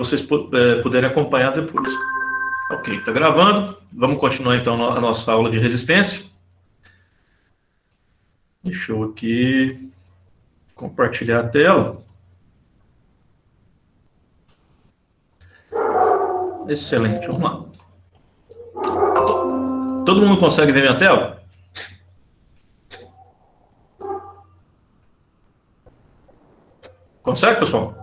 vocês puderem acompanhar depois. Ok, está gravando. Vamos continuar então a nossa aula de resistência. Deixa eu aqui compartilhar a tela. Excelente, vamos lá. Todo mundo consegue ver minha tela? Consegue, pessoal?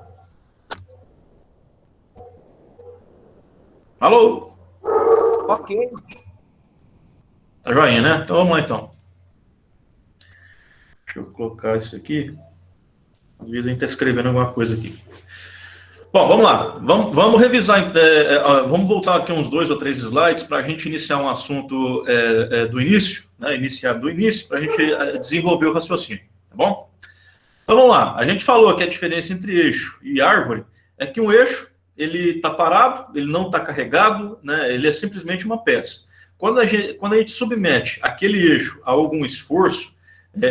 Alô? Ok. Tá joinha, né? Então vamos lá então. Deixa eu colocar isso aqui. Às vezes a gente está escrevendo alguma coisa aqui. Bom, vamos lá. Vamos revisar. Vamos voltar aqui uns 2 ou 3 slides para a gente iniciar um assunto do início, né? Iniciar do início para a gente desenvolver o raciocínio, tá bom? Então vamos lá. A gente falou que a diferença entre eixo e árvore é que um eixo ele está parado, ele não está carregado, né? Ele é simplesmente uma peça. Quando a gente submete aquele eixo a algum esforço,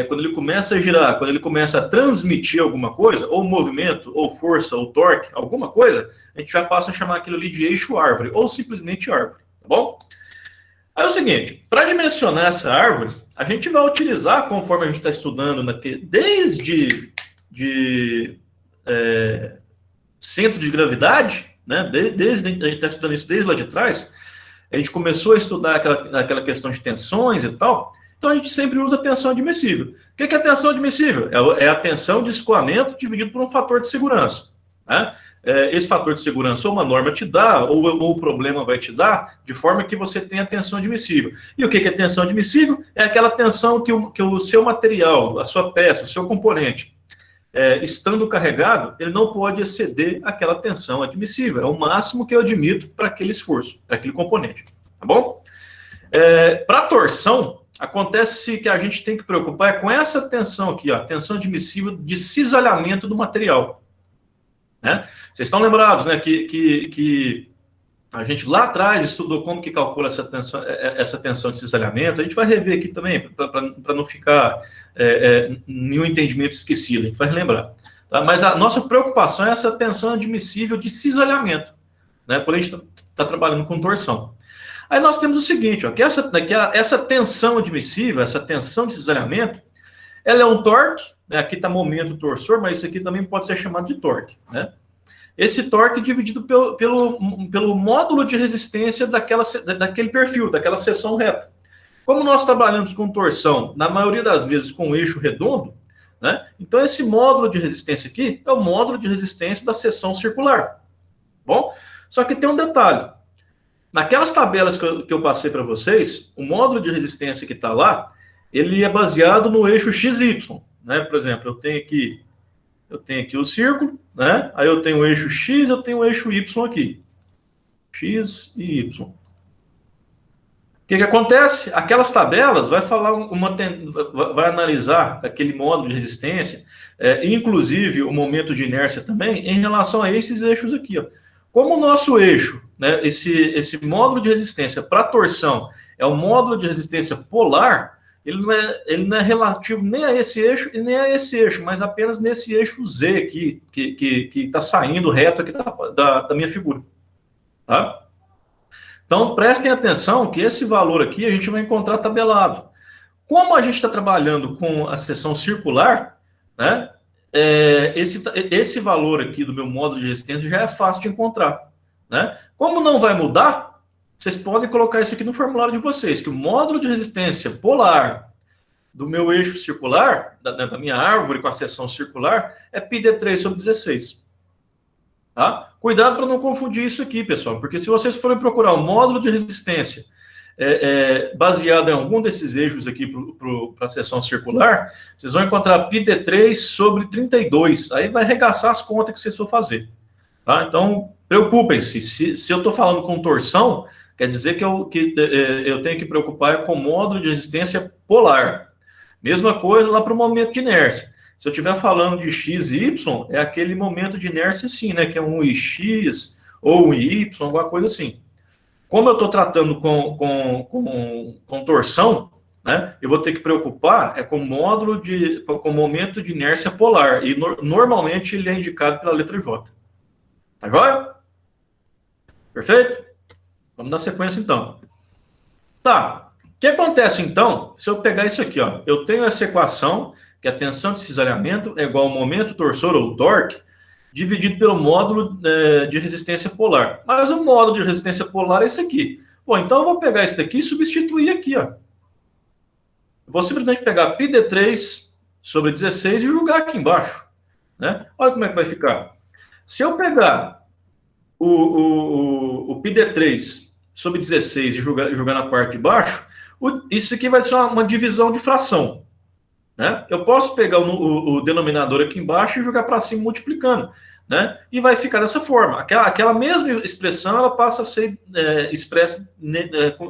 quando ele começa a girar, quando ele começa a transmitir alguma coisa, ou movimento, ou força, ou torque, alguma coisa, a gente já passa a chamar aquilo ali de eixo árvore, ou simplesmente árvore, tá bom? Aí é o seguinte, para dimensionar essa árvore, a gente vai utilizar, conforme a gente está estudando, desde centro de gravidade, né? Desde a gente está estudando isso desde lá de trás, a gente começou a estudar aquela questão de tensões e tal. Então, a gente sempre usa tensão admissível. O que é tensão admissível? É a tensão de escoamento dividido por um fator de segurança, né? Esse fator de segurança ou uma norma te dá, ou o problema vai te dar, de forma que você tenha tensão admissível. E o que é tensão admissível? É aquela tensão que o seu material, a sua peça, o seu componente, estando carregado, ele não pode exceder aquela tensão admissível. É o máximo que eu admito para aquele esforço, para aquele componente. Tá bom? Para torção, acontece que a gente tem que preocupar com essa tensão aqui, ó, tensão admissível de cisalhamento do material, né? Vocês estão lembrados, né, que a gente lá atrás estudou como que calcula essa tensão de cisalhamento. A gente vai rever aqui também, para não ficar nenhum entendimento esquecido, a gente vai relembrar. Tá? Mas a nossa preocupação é essa tensão admissível de cisalhamento, né, quando a gente está trabalhando com torção. Aí nós temos o seguinte, ó, que essa tensão admissível, essa tensão de cisalhamento, ela é um torque, né, aqui está momento torsor, mas isso aqui também pode ser chamado de torque, né? Esse torque é dividido pelo módulo de resistência daquele perfil, daquela seção reta. Como nós trabalhamos com torção, na maioria das vezes com eixo redondo, né, então esse módulo de resistência aqui é o módulo de resistência da seção circular. Bom, só que tem um detalhe. Naquelas tabelas que eu passei para vocês, o módulo de resistência que está lá, ele é baseado no eixo XY, né? Por exemplo, eu tenho aqui o círculo, né? Aí eu tenho o eixo X, eu tenho o eixo Y aqui. X e Y. O que acontece? Aquelas tabelas vai analisar aquele módulo de resistência, inclusive o momento de inércia também, em relação a esses eixos aqui, ó. Como o nosso eixo, né, esse módulo de resistência para torção é o módulo de resistência polar, ele não é relativo nem a esse eixo e nem a esse eixo, mas apenas nesse eixo Z aqui, que está saindo reto aqui da minha figura. Tá? Então, prestem atenção que esse valor aqui a gente vai encontrar tabelado. Como a gente está trabalhando com a seção circular, né, esse valor aqui do meu módulo de resistência já é fácil de encontrar, né? Como não vai mudar, vocês podem colocar isso aqui no formulário de vocês, que o módulo de resistência polar do meu eixo circular, da minha árvore com a seção circular, é πd3 sobre 16. Tá? Cuidado para não confundir isso aqui, pessoal, porque se vocês forem procurar o módulo de resistência baseado em algum desses eixos aqui para a seção circular, vocês vão encontrar πd3 sobre 32. Aí vai arregaçar as contas que vocês for fazer. Tá? Então, preocupem-se. Se eu estou falando com torção, quer dizer que eu tenho que preocupar com o módulo de resistência polar. Mesma coisa lá para o momento de inércia. Se eu estiver falando de x e y, é aquele momento de inércia sim, né? Que é um ix ou um y, alguma coisa assim. Como eu estou tratando com torção, né, eu vou ter que preocupar com com momento de inércia polar. E normalmente ele é indicado pela letra J. Agora? Perfeito? Vamos dar sequência, então. Tá. O que acontece, então, se eu pegar isso aqui, ó? Eu tenho essa equação, que a tensão de cisalhamento é igual ao momento torsor, ou torque, dividido pelo módulo de resistência polar. Mas o módulo de resistência polar é esse aqui. Bom, então eu vou pegar esse daqui e substituir aqui, ó. Eu vou simplesmente pegar πd3 sobre 16 e jogar aqui embaixo, né? Olha como é que vai ficar. Se eu pegar o πd3 sobre 16 e jogar na parte de baixo, isso aqui vai ser uma divisão de fração, né? Eu posso pegar o denominador aqui embaixo e jogar para cima multiplicando, né? E vai ficar dessa forma. Aquela mesma expressão ela passa a ser expressa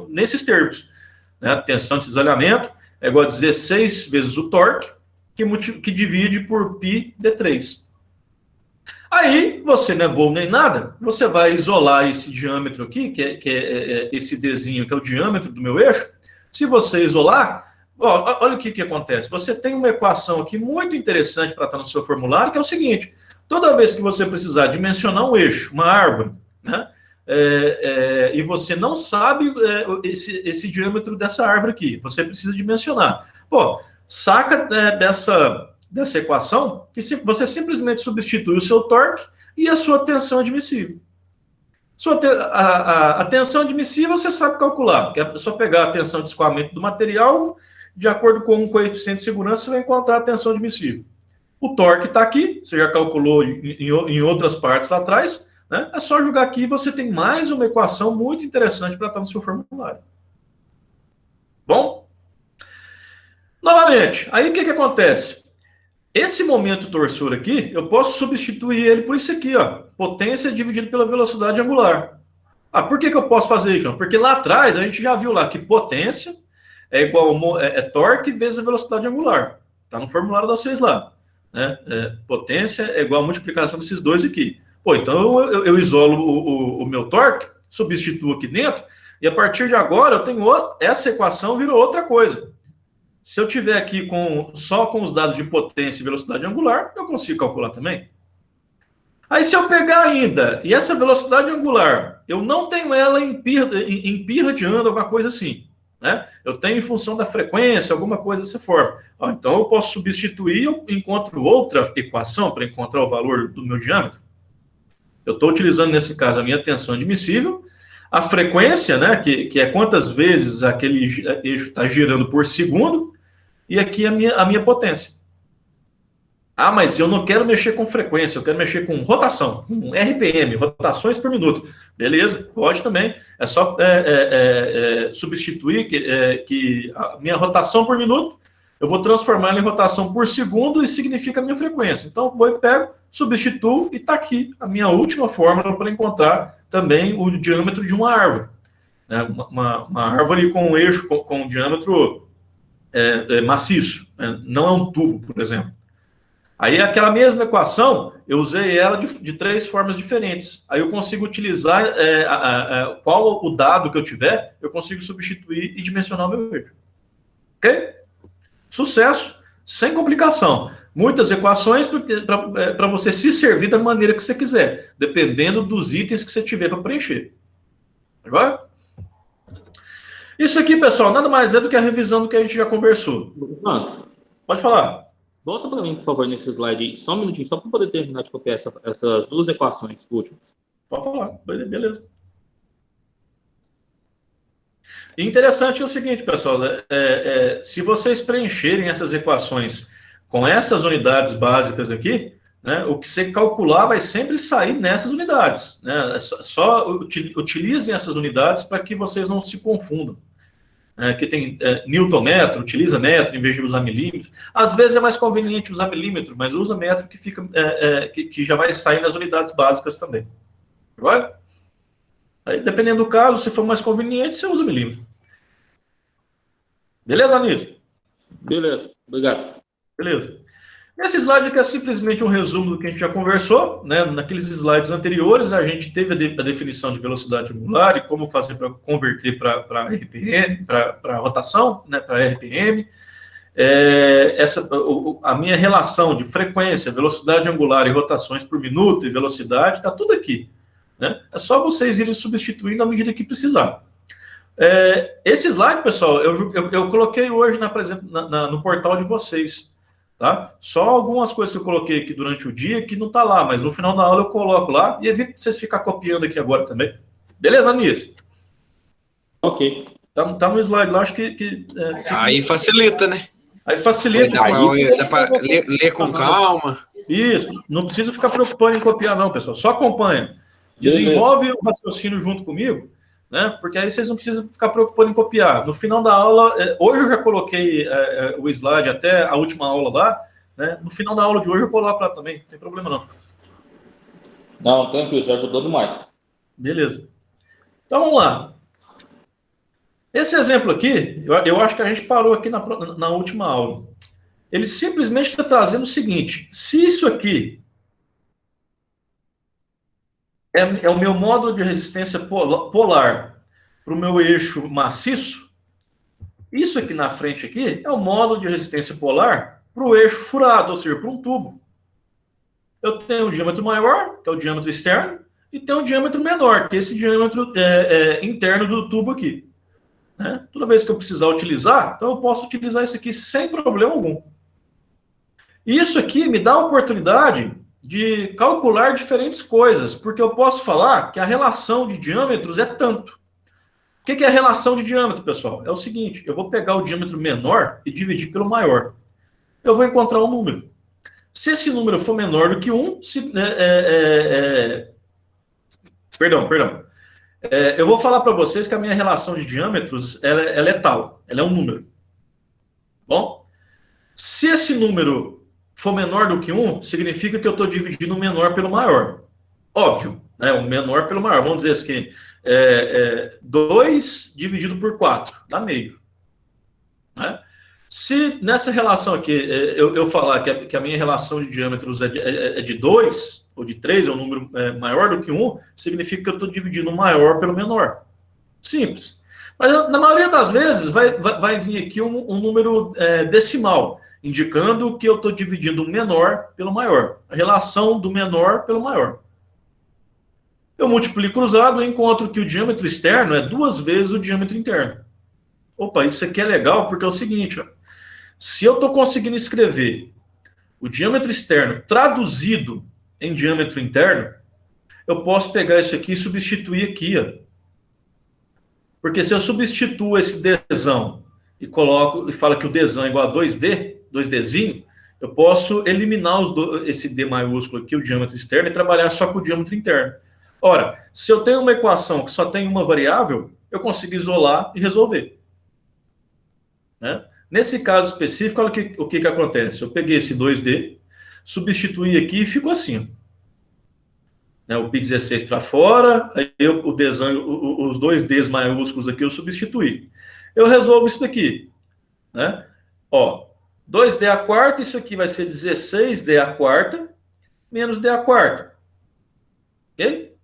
nesses termos, né? Tensão de cisalhamento é igual a 16 vezes o torque, que divide por πd3. Aí, você não é bobo nem nada, você vai isolar esse diâmetro aqui, que é esse Dzinho, que é o diâmetro do meu eixo. Se você isolar, ó, olha o que acontece. Você tem uma equação aqui muito interessante para estar no seu formulário, que é o seguinte: toda vez que você precisar dimensionar um eixo, uma árvore, né, e você não sabe esse diâmetro dessa árvore aqui, você precisa dimensionar. Pô, saca dessa equação que você simplesmente substitui o seu torque e a sua tensão admissível. A tensão admissível você sabe calcular, que é só pegar a tensão de escoamento do material, de acordo com um coeficiente de segurança, você vai encontrar a tensão admissível. O torque está aqui, você já calculou em outras partes lá atrás, né? É só jogar aqui e você tem mais uma equação muito interessante para estar no seu formulário. Bom? Novamente, aí o que acontece? Esse momento torsor aqui, eu posso substituir ele por isso aqui, ó. Potência dividido pela velocidade angular. Ah, por que eu posso fazer isso, João? Porque lá atrás a gente já viu lá que potência é igual torque vezes a velocidade angular. Está no formulário de vocês lá, né? Potência é igual a multiplicação desses dois aqui. Pô, então eu isolo o meu torque, substituo aqui dentro, e a partir de agora eu tenho essa equação virou outra coisa. Se eu tiver aqui só com os dados de potência e velocidade angular, eu consigo calcular também. Aí se eu pegar ainda, e essa velocidade angular, eu não tenho ela em pi radiano, alguma coisa assim, né? Eu tenho em função da frequência, alguma coisa dessa forma. Então eu posso substituir, eu encontro outra equação para encontrar o valor do meu diâmetro. Eu estou utilizando, nesse caso, a minha tensão admissível, a frequência, né, que é quantas vezes aquele eixo está girando por segundo, e aqui a minha potência. Ah, mas eu não quero mexer com frequência, eu quero mexer com rotação, com RPM, rotações por minuto. Beleza, pode também. É só substituir que a minha rotação por minuto, eu vou transformar ela em rotação por segundo e significa a minha frequência. Então, vou e pego, substituo e está aqui a minha última fórmula para encontrar também o diâmetro de uma árvore. Né? Uma árvore com um eixo com um diâmetro maciço, né? Não é um tubo, por exemplo. Aí aquela mesma equação, eu usei ela de três formas diferentes. Aí eu consigo utilizar qual o dado que eu tiver, eu consigo substituir e dimensionar o meu eixo. Ok? Sucesso, sem complicação. Muitas equações para você se servir da maneira que você quiser, dependendo dos itens que você tiver para preencher. Agora? Isso aqui, pessoal, nada mais é do que a revisão do que a gente já conversou. Pode falar. Volta para mim, por favor, nesse slide aí, só um minutinho, só para poder terminar de copiar essas duas equações últimas. Pode falar, beleza. E interessante é o seguinte, pessoal, se vocês preencherem essas equações com essas unidades básicas aqui, né, o que você calcular vai sempre sair nessas unidades. Né? Só utilizem essas unidades para que vocês não se confundam. Que tem newton-metro, utiliza metro em vez de usar milímetro. Às vezes é mais conveniente usar milímetro, mas usa metro que fica que já vai sair nas unidades básicas também. Agora, aí, dependendo do caso, se for mais conveniente, você usa milímetro. Beleza, Anito? Beleza, obrigado. Beleza. Esse slide aqui é simplesmente um resumo do que a gente já conversou, né? Naqueles slides anteriores, a gente teve a definição de velocidade angular e como fazer para converter para RPM, para rotação, né? Para RPM. A minha relação de frequência, velocidade angular e rotações por minuto e velocidade, está tudo aqui. né? É só vocês irem substituindo à medida que precisar. Esse slide, pessoal, eu coloquei hoje no portal de vocês, tá? Só algumas coisas que eu coloquei aqui durante o dia que não está lá, mas no final da aula eu coloco lá e evito vocês ficar copiando aqui agora também. Beleza, Anísio? Ok. Tá no slide lá, acho que aí facilita, né? Aí facilita. Dá para ler com calma. Isso, não precisa ficar preocupando em copiar, não, pessoal. Só acompanha. Desenvolve o raciocínio junto comigo, né? Porque aí vocês não precisam ficar preocupando em copiar. No final da aula, hoje eu já coloquei o slide até a última aula lá, né? No final da aula de hoje eu coloco lá também, não tem problema não. Não, tranquilo, já ajudou demais. Beleza. Então vamos lá. Esse exemplo aqui, eu acho que a gente parou aqui na última aula. Ele simplesmente está trazendo o seguinte: se isso aqui é o meu módulo de resistência polar para o meu eixo maciço, isso aqui na frente aqui é o módulo de resistência polar para o eixo furado, ou seja, para um tubo. Eu tenho um diâmetro maior, que é o diâmetro externo, e tenho um diâmetro menor, que é esse diâmetro interno do tubo aqui. Né? Toda vez que eu precisar utilizar, então eu posso utilizar isso aqui sem problema algum. Isso aqui me dá a oportunidade de calcular diferentes coisas, porque eu posso falar que a relação de diâmetros é tanto. O que é a relação de diâmetro, pessoal? É o seguinte: eu vou pegar o diâmetro menor e dividir pelo maior. Eu vou encontrar um número. Se esse número for menor do que 1, Perdão. Eu vou falar para vocês que a minha relação de diâmetros ela é tal, ela é um número. Bom, se esse número for menor do que 1, significa que eu estou dividindo o menor pelo maior. Óbvio, né? O menor pelo maior. Vamos dizer assim, 2 dividido por 4, dá meio. Né? Se nessa relação aqui eu falar que a minha relação de diâmetros é de 2 ou de 3, é um número maior do que 1, significa que eu estou dividindo o maior pelo menor. Simples. Mas na maioria das vezes vai vir aqui um número decimal, indicando que eu estou dividindo o menor pelo maior. A relação do menor pelo maior. Eu multiplico cruzado e encontro que o diâmetro externo é 2 vezes o diâmetro interno. Opa, isso aqui é legal porque é o seguinte, ó. Se eu estou conseguindo escrever o diâmetro externo traduzido em diâmetro interno, eu posso pegar isso aqui e substituir aqui, ó. Porque se eu substituo esse Dzão e falo que o Dzão é igual a 2Dzinho, eu posso eliminar esse D maiúsculo aqui, o diâmetro externo, e trabalhar só com o diâmetro interno. Ora, se eu tenho uma equação que só tem uma variável, eu consigo isolar e resolver. Né? Nesse caso específico, olha o que acontece. Eu peguei esse 2D, substituí aqui e ficou assim. Né? O Pi16 para fora, aí o Dzão, os 2Ds maiúsculos aqui eu substituí. Eu resolvo isso daqui. Né? Ó, 2D a quarta, isso aqui vai ser 16D a quarta, menos D a quarta. Ok?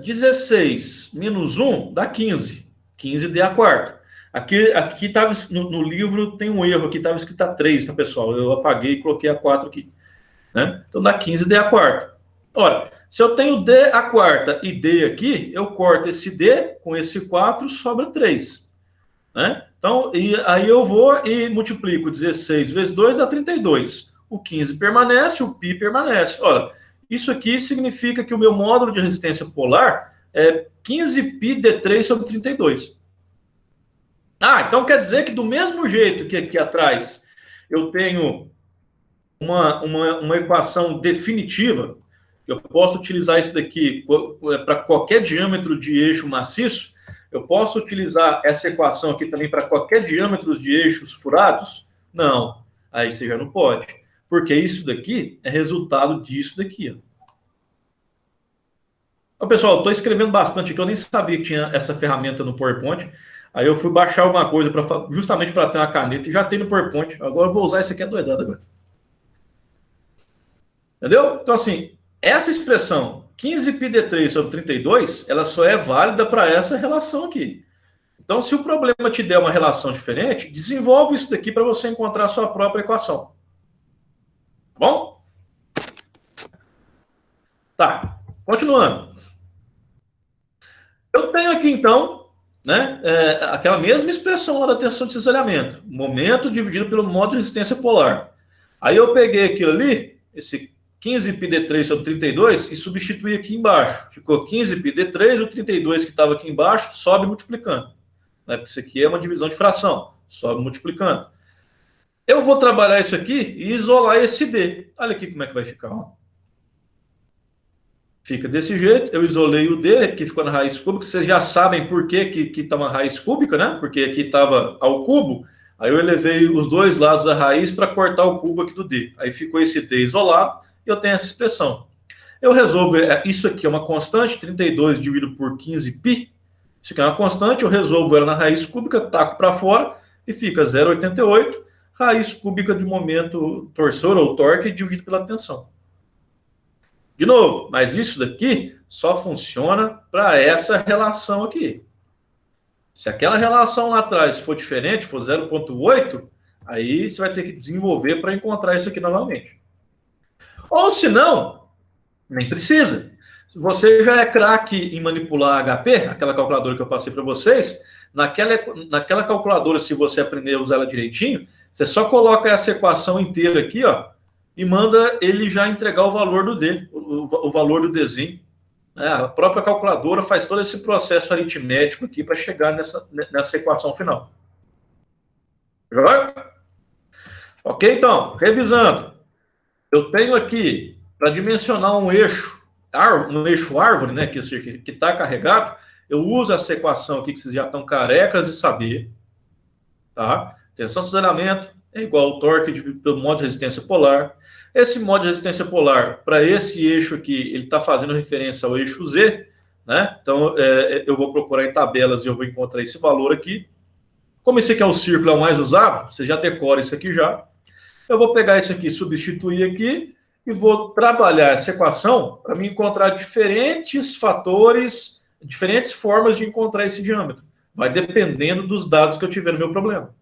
16 menos 1 dá 15. 15D a quarta. Aqui tava, no livro tem um erro, aqui estava escrito a 3, tá, pessoal? Eu apaguei e coloquei a 4 aqui. Né? Então dá 15D a quarta. Ora, se eu tenho D a quarta e D aqui, eu corto esse D com esse 4, sobra 3. Né? Então, aí eu vou e multiplico 16 vezes 2 dá 32. O 15 permanece, o π permanece. Olha, isso aqui significa que o meu módulo de resistência polar é 15π D3 sobre 32. Então quer dizer que do mesmo jeito que aqui atrás eu tenho uma equação definitiva, eu posso utilizar isso daqui para qualquer diâmetro de eixo maciço, eu posso utilizar essa equação aqui também para qualquer diâmetro de eixos furados? Não, aí você já não pode, porque isso daqui é resultado disso daqui. Pessoal, estou escrevendo bastante aqui, eu nem sabia que tinha essa ferramenta no PowerPoint. Aí eu fui baixar alguma coisa justamente para ter uma caneta e já tem no PowerPoint. Agora eu vou usar isso aqui adoidado agora. Entendeu? Então, assim, essa expressão 15πd3 sobre 32, ela só é válida para essa relação aqui. Então, se o problema te der uma relação diferente, desenvolve isso daqui para você encontrar a sua própria equação. Tá bom? Tá, continuando. Eu tenho aqui, então, né, aquela mesma expressão lá da tensão de cisalhamento. Momento dividido pelo modo de resistência polar. Aí eu peguei aquilo ali, esse 15πd3 sobre 32, e substituí aqui embaixo. Ficou 15πd3, o 32 que estava aqui embaixo sobe multiplicando. Né, porque isso aqui é uma divisão de fração. Sobe multiplicando. Eu vou trabalhar isso aqui e isolar esse D. Olha aqui como é que vai ficar. Ó. Fica desse jeito. Eu isolei o D, que ficou na raiz cúbica. Vocês já sabem por que está uma raiz cúbica, né? Porque aqui estava ao cubo. Aí eu elevei os dois lados da raiz para cortar o cubo aqui do D. Aí ficou esse D isolado e eu tenho essa expressão. Eu resolvo, isso aqui é uma constante, 32 dividido por 15π. Isso aqui é uma constante, eu resolvo ela na raiz cúbica, taco para fora e fica 0,88, raiz cúbica de momento torsor ou torque dividido pela tensão. De novo, mas isso daqui só funciona para essa relação aqui. Se aquela relação lá atrás for diferente, for 0,8, aí você vai ter que desenvolver para encontrar isso aqui novamente. Ou se não, nem precisa. Se você já é craque em manipular HP, aquela calculadora que eu passei para vocês, naquela calculadora, se você aprender a usar ela direitinho, você só coloca essa equação inteira aqui, ó, e manda ele já entregar o valor do D, o valor do Dzinho. A própria calculadora faz todo esse processo aritmético aqui para chegar nessa equação final. Joia? Ok, então, revisando. Eu tenho aqui, para dimensionar um eixo árvore, né, que está carregado, eu uso essa equação aqui que vocês já estão carecas de saber. Tá? Tensão de cisalhamento é igual ao torque dividido pelo modo de resistência polar. Esse modo de resistência polar, para esse eixo aqui, ele está fazendo referência ao eixo Z, né? Então, eu vou procurar em tabelas e eu vou encontrar esse valor aqui. Como esse aqui é o círculo, é o mais usado, você já decora isso aqui já. Eu vou pegar isso aqui, substituir aqui, e vou trabalhar essa equação para me encontrar diferentes fatores, diferentes formas de encontrar esse diâmetro. Vai dependendo dos dados que eu tiver no meu problema.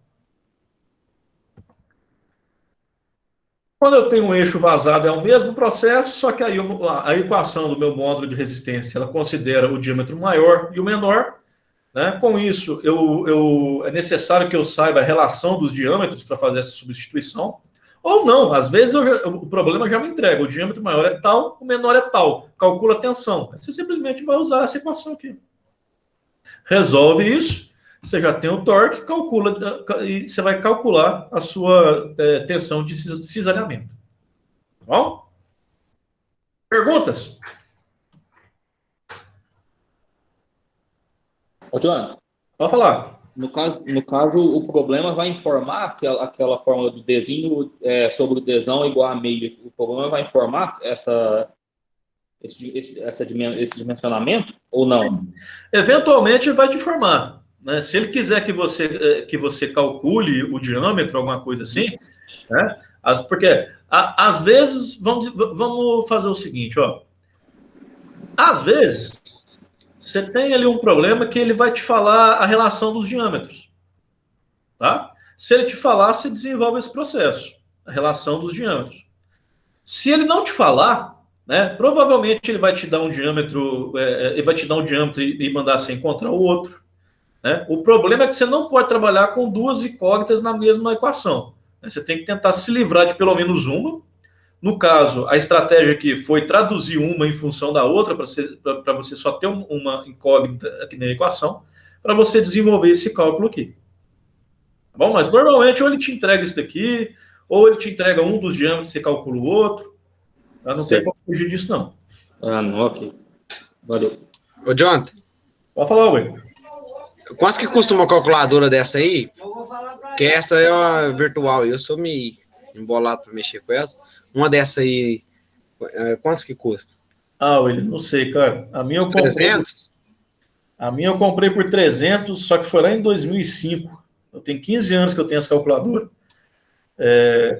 Quando eu tenho um eixo vazado, é o mesmo processo, só que aí a equação do meu módulo de resistência, ela considera o diâmetro maior e o menor. Né? Com isso, é necessário que eu saiba a relação dos diâmetros para fazer essa substituição. Ou não, às vezes o problema já me entrega. O diâmetro maior é tal, o menor é tal. Calcula a tensão. Você simplesmente vai usar essa equação aqui. Resolve isso. Você já tem o torque, calcula, e você vai calcular a sua tensão de cisalhamento. Tá bom? Perguntas? Ô, Jonathan, Pode falar. no caso, o problema vai informar aquela fórmula do Dzinho sobre o Dzão igual a meio. O problema vai informar esse dimensionamento ou não? Eventualmente vai te informar. Né? Se ele quiser que você calcule o diâmetro, alguma coisa assim, né? Porque às vezes, vamos fazer o seguinte, ó. Às vezes, você tem ali um problema que ele vai te falar a relação dos diâmetros. Tá? Se ele te falar, você desenvolve esse processo, a relação dos diâmetros. Se ele não te falar, né, provavelmente ele vai te dar um diâmetro, e mandar você encontrar o outro. Né? O problema é que você não pode trabalhar com duas incógnitas na mesma equação. Né? Você tem que tentar se livrar de pelo menos uma. No caso, a estratégia aqui foi traduzir uma em função da outra, para você só ter uma incógnita aqui na equação, para você desenvolver esse cálculo aqui. Tá bom? Mas normalmente ou ele te entrega isso daqui, ou ele te entrega um dos diâmetros e você calcula o outro. Tá? Não tem como fugir disso, não. Ah, não, ok. Valeu. Ô, Jonathan. Pode falar, ué. Quanto que custa uma calculadora dessa aí? Porque essa é uma virtual e eu sou meio embolado para mexer com essa. Uma dessa aí, quanto que custa? William, não sei, cara. A minha eu comprei, 300? A minha eu comprei por 300, só que foi lá em 2005. Eu tenho 15 anos que eu tenho essa calculadora.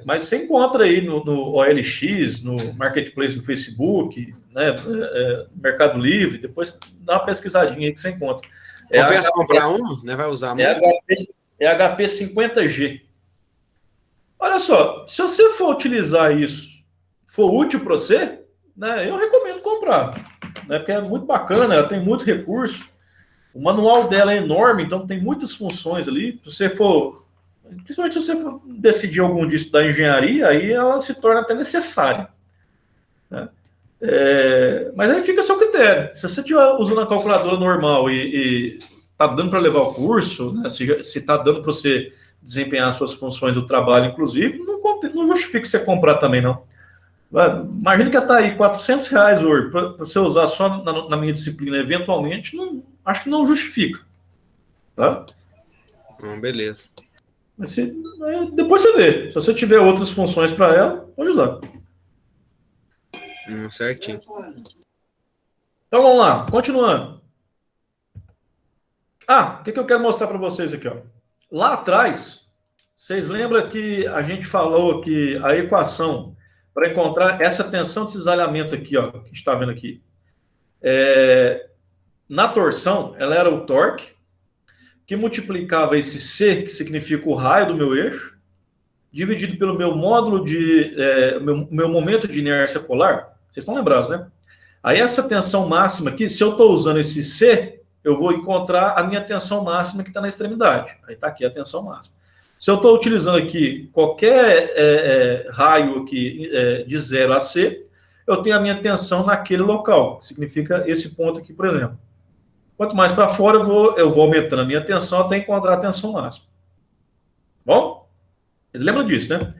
Mas você encontra aí no OLX, no Marketplace do Facebook, né, Mercado Livre, depois dá uma pesquisadinha aí que você encontra. Compensa comprar um, né? Vai usar muito. É HP 50G. Olha só, se você for utilizar isso, for útil para você, né, eu recomendo recomendo comprar, né? Porque é muito bacana, ela tem muito recurso. O manual dela é enorme, então tem muitas funções ali. Se você for, principalmente se você for decidir algum dia estudar engenharia, aí ela se torna até necessária, né? Mas aí fica a seu critério. Se você estiver usando a calculadora normal e tá dando para levar o curso, né? Se tá dando para você desempenhar suas funções do trabalho, inclusive, não justifica você comprar também, não. Imagina que está aí R$ 400 hoje, para você usar só na minha disciplina, eventualmente, acho que não justifica. Tá? Beleza. Mas depois você vê. Se você tiver outras funções para ela, pode usar. Certinho. Então vamos lá, continuando. O que eu quero mostrar para vocês aqui? Ó. Lá atrás, vocês lembram que a gente falou que a equação para encontrar essa tensão de cisalhamento aqui, ó, que a gente está vendo aqui, na torção, ela era o torque, que multiplicava esse C, que significa o raio do meu eixo, dividido pelo meu módulo de meu momento de inércia polar. Vocês estão lembrados, né? Aí essa tensão máxima aqui, se eu estou usando esse C, eu vou encontrar a minha tensão máxima que está na extremidade. Aí está aqui a tensão máxima. Se eu estou utilizando aqui qualquer raio aqui de 0 a C, eu tenho a minha tensão naquele local, que significa esse ponto aqui, por exemplo. Quanto mais para fora, eu vou aumentando a minha tensão até encontrar a tensão máxima. Bom? Vocês lembram disso, né?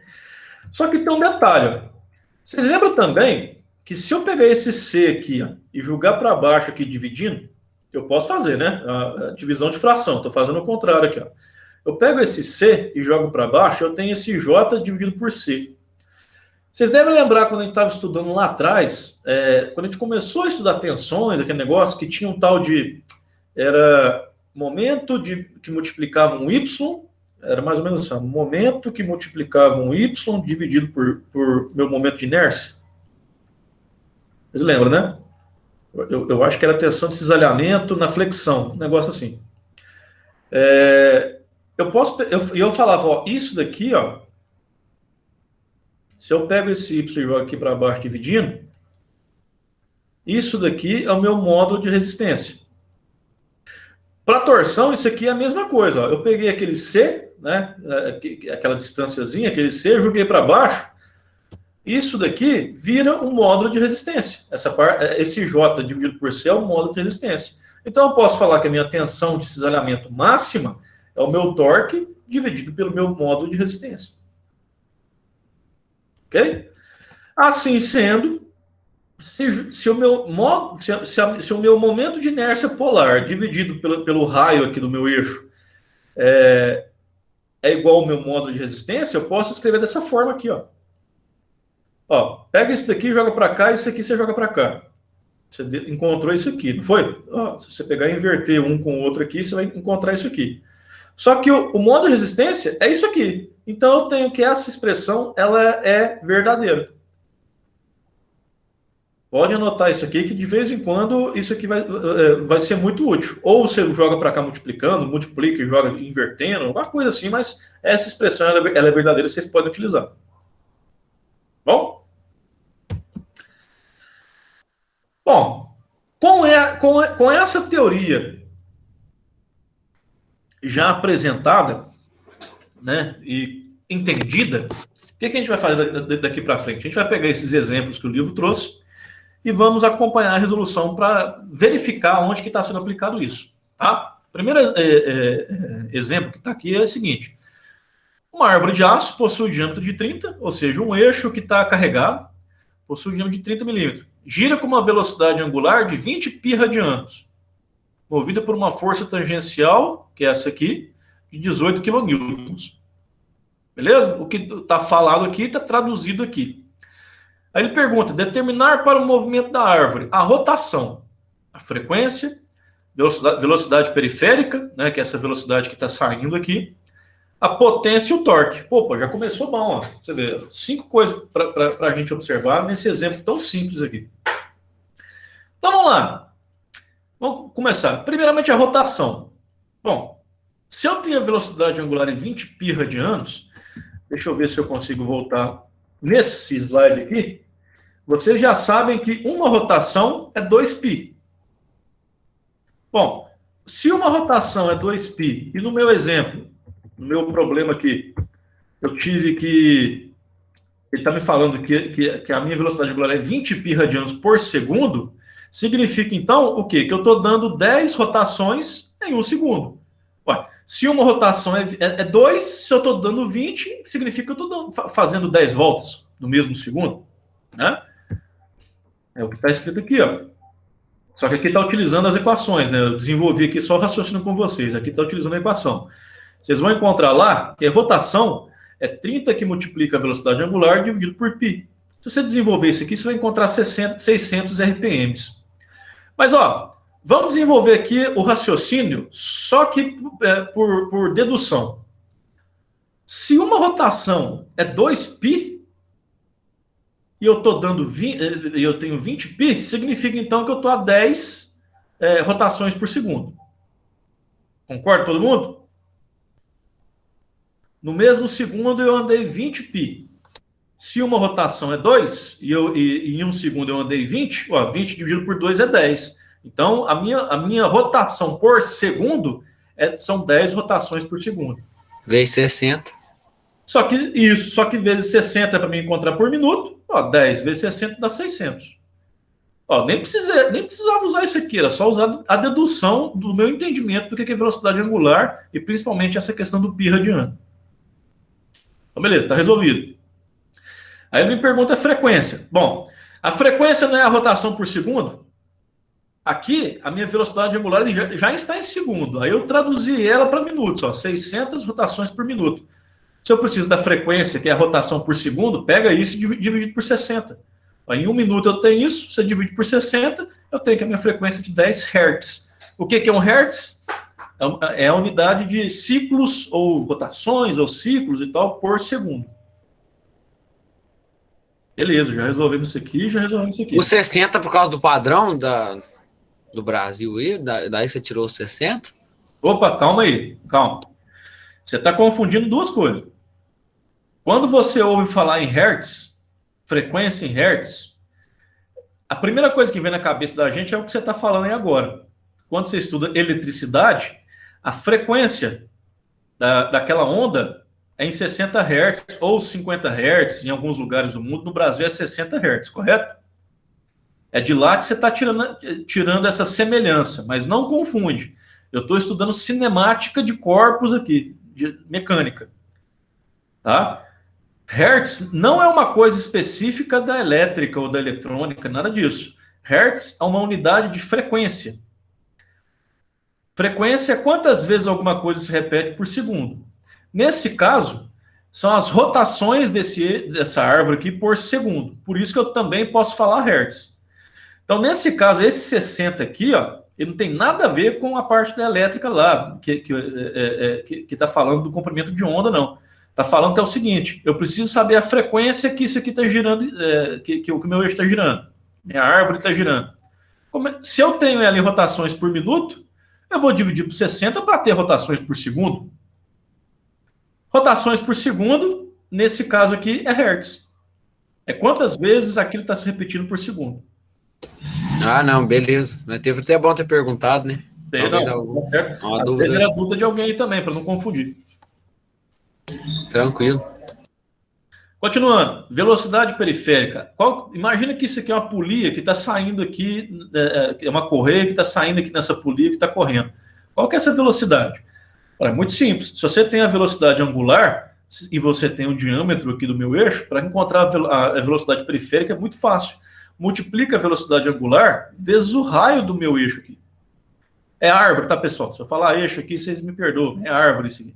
Só que tem um detalhe. Ó. Vocês lembram também que se eu pegar esse C aqui, ó, e jogar para baixo aqui dividindo, eu posso fazer, né? A divisão de fração. Estou fazendo o contrário aqui, ó. Eu pego esse C e jogo para baixo, eu tenho esse J dividido por C. Vocês devem lembrar quando a gente estava estudando lá atrás, quando a gente começou a estudar tensões, aquele negócio que tinha um tal de... Era momento que multiplicava um Y, era mais ou menos assim, momento que multiplicava um Y dividido por meu momento de inércia. Vocês lembram, né? Eu acho que era tensão de cisalhamento na flexão, um negócio assim. Eu falava, ó, isso daqui, ó, se eu pego esse Y e jogo aqui para baixo dividindo, isso daqui é o meu módulo de resistência. Para torção, isso aqui é a mesma coisa. Ó. Eu peguei aquele C, né, aquela distânciazinha, aquele C, joguei para baixo, isso daqui vira um módulo de resistência. Esse J dividido por C é o módulo de resistência. Então eu posso falar que a minha tensão de cisalhamento máxima é o meu torque dividido pelo meu módulo de resistência. Ok? Assim sendo, se o meu momento de inércia polar dividido pelo raio aqui do meu eixo é igual ao meu módulo de resistência, eu posso escrever dessa forma aqui, ó. Ó, pega isso daqui e joga para cá, e isso aqui você joga para cá. Você encontrou isso aqui, não foi? Ó, se você pegar e inverter um com o outro aqui, você vai encontrar isso aqui. Só que o módulo de resistência é isso aqui. Então eu tenho que essa expressão ela é verdadeira. Pode anotar isso aqui, que de vez em quando isso aqui vai ser muito útil. Ou você joga para cá multiplicando, multiplica e joga invertendo, alguma coisa assim, mas essa expressão ela é verdadeira, vocês podem utilizar. Bom? Bom, com essa teoria já apresentada, né, e entendida, o que a gente vai fazer daqui para frente? A gente vai pegar esses exemplos que o livro trouxe e vamos acompanhar a resolução para verificar onde que está sendo aplicado isso. Tá? O primeiro exemplo que está aqui é o seguinte. Uma árvore de aço possui diâmetro de 30, ou seja, um eixo que está carregado, possui diâmetro de 30 milímetros. Gira com uma velocidade angular de 20 π/radianos, movida por uma força tangencial, que é essa aqui, de 18 kN. Beleza? O que está falado aqui está traduzido aqui. Aí ele pergunta, determinar para o movimento da árvore a rotação, a frequência, velocidade periférica, né, que é essa velocidade que está saindo aqui, a potência e o torque. Opa, já começou bom, ó. Você vê, 5 coisas para a gente observar nesse exemplo tão simples aqui. Então vamos lá. Vamos começar. Primeiramente a rotação. Bom, se eu tenho a velocidade angular em 20 π/radianos, deixa eu ver se eu consigo voltar nesse slide aqui. vocês já sabem que uma rotação é 2π. Bom, se uma rotação é 2π, e no meu exemplo, no meu problema aqui, eu tive que... Ele está me falando que a minha velocidade angular é 20π radianos por segundo, significa, então, o quê? Que eu estou dando 10 rotações em 1 segundo. Ué, se uma rotação é 2, se eu estou dando 20, significa que eu estou fazendo 10 voltas no mesmo segundo, né? É o que está escrito aqui, ó. Só que aqui está utilizando as equações, né? Eu desenvolvi aqui só o raciocínio com vocês. Aqui está utilizando a equação. Vocês vão encontrar lá que a rotação é 30 que multiplica a velocidade angular dividido por π. Se você desenvolver isso aqui, você vai encontrar 600 RPMs. Mas, ó, vamos desenvolver aqui o raciocínio, só que por dedução. Se uma rotação é 2π, e eu estou dando 20, eu tenho 20π, significa então que eu estou a 10 rotações por segundo. Concorda todo mundo? No mesmo segundo eu andei 20π. Se uma rotação é 2, e em 1 segundo eu andei 20, ó, 20 dividido por 2 é 10. Então, a minha rotação por segundo são 10 rotações por segundo. Vezes 60. Só que vezes 60 é para mim encontrar por minuto. Ó, 10 vezes 60 dá 600. Ó, nem precisava usar isso aqui, era só usar a dedução do meu entendimento do que é velocidade angular e principalmente essa questão do π radiano. Então, beleza, está resolvido. Aí ele me pergunta a frequência. Bom, a frequência não é a rotação por segundo? Aqui, a minha velocidade angular já está em segundo. Aí eu traduzi ela para minutos, ó, 600 rotações por minuto. Se eu preciso da frequência, que é a rotação por segundo, pega isso e divide por 60. Em 1 minuto eu tenho isso, você divide por 60, eu tenho que a minha frequência de 10 Hz. O que é um Hertz? É a unidade de ciclos, ou rotações, ou ciclos e tal, por segundo. Beleza, já resolvemos isso aqui, já resolvemos isso aqui. O 60 por causa do padrão do Brasil aí, daí você tirou os 60? Opa, calma aí, calma. Você está confundindo duas coisas. Quando você ouve falar em Hertz, frequência em Hertz, a primeira coisa que vem na cabeça da gente é o que você está falando aí agora. Quando você estuda eletricidade, a frequência daquela onda é em 60 Hz ou 50 Hz em alguns lugares do mundo. No Brasil é 60 Hz, correto? É de lá que você está tirando essa semelhança, mas não confunde. Eu estou estudando cinemática de corpos aqui, de mecânica. Tá? Hertz não é uma coisa específica da elétrica ou da eletrônica, nada disso. Hertz é uma unidade de frequência. Frequência é quantas vezes alguma coisa se repete por segundo. Nesse caso, são as rotações dessa árvore aqui por segundo. Por isso que eu também posso falar Hertz. Então, nesse caso, esse 60 aqui, ó, ele não tem nada a ver com a parte da elétrica lá, que está falando do comprimento de onda, não. Está falando que é o seguinte, eu preciso saber a frequência que isso aqui está girando, que o meu eixo está girando, minha árvore está girando. Se eu tenho ali rotações por minuto, eu vou dividir por 60 para ter rotações por segundo. Rotações por segundo, nesse caso aqui, é Hertz. É quantas vezes aquilo está se repetindo por segundo. Ah, não, beleza. Mas teve até bom ter perguntado, né? Talvez às vezes era dúvida de alguém aí também, para não confundir. Tranquilo. Continuando, velocidade periférica. Imagina que isso aqui é uma polia que está saindo aqui, é uma correia que está saindo aqui nessa polia que está correndo. Qual que é essa velocidade? É muito simples. Se você tem a velocidade angular e você tem o diâmetro aqui do meu eixo, para encontrar a velocidade periférica é muito fácil. Multiplica a velocidade angular vezes o raio do meu eixo aqui. É árvore, tá, pessoal? Se eu falar eixo aqui, vocês me perdoam. É árvore isso aqui.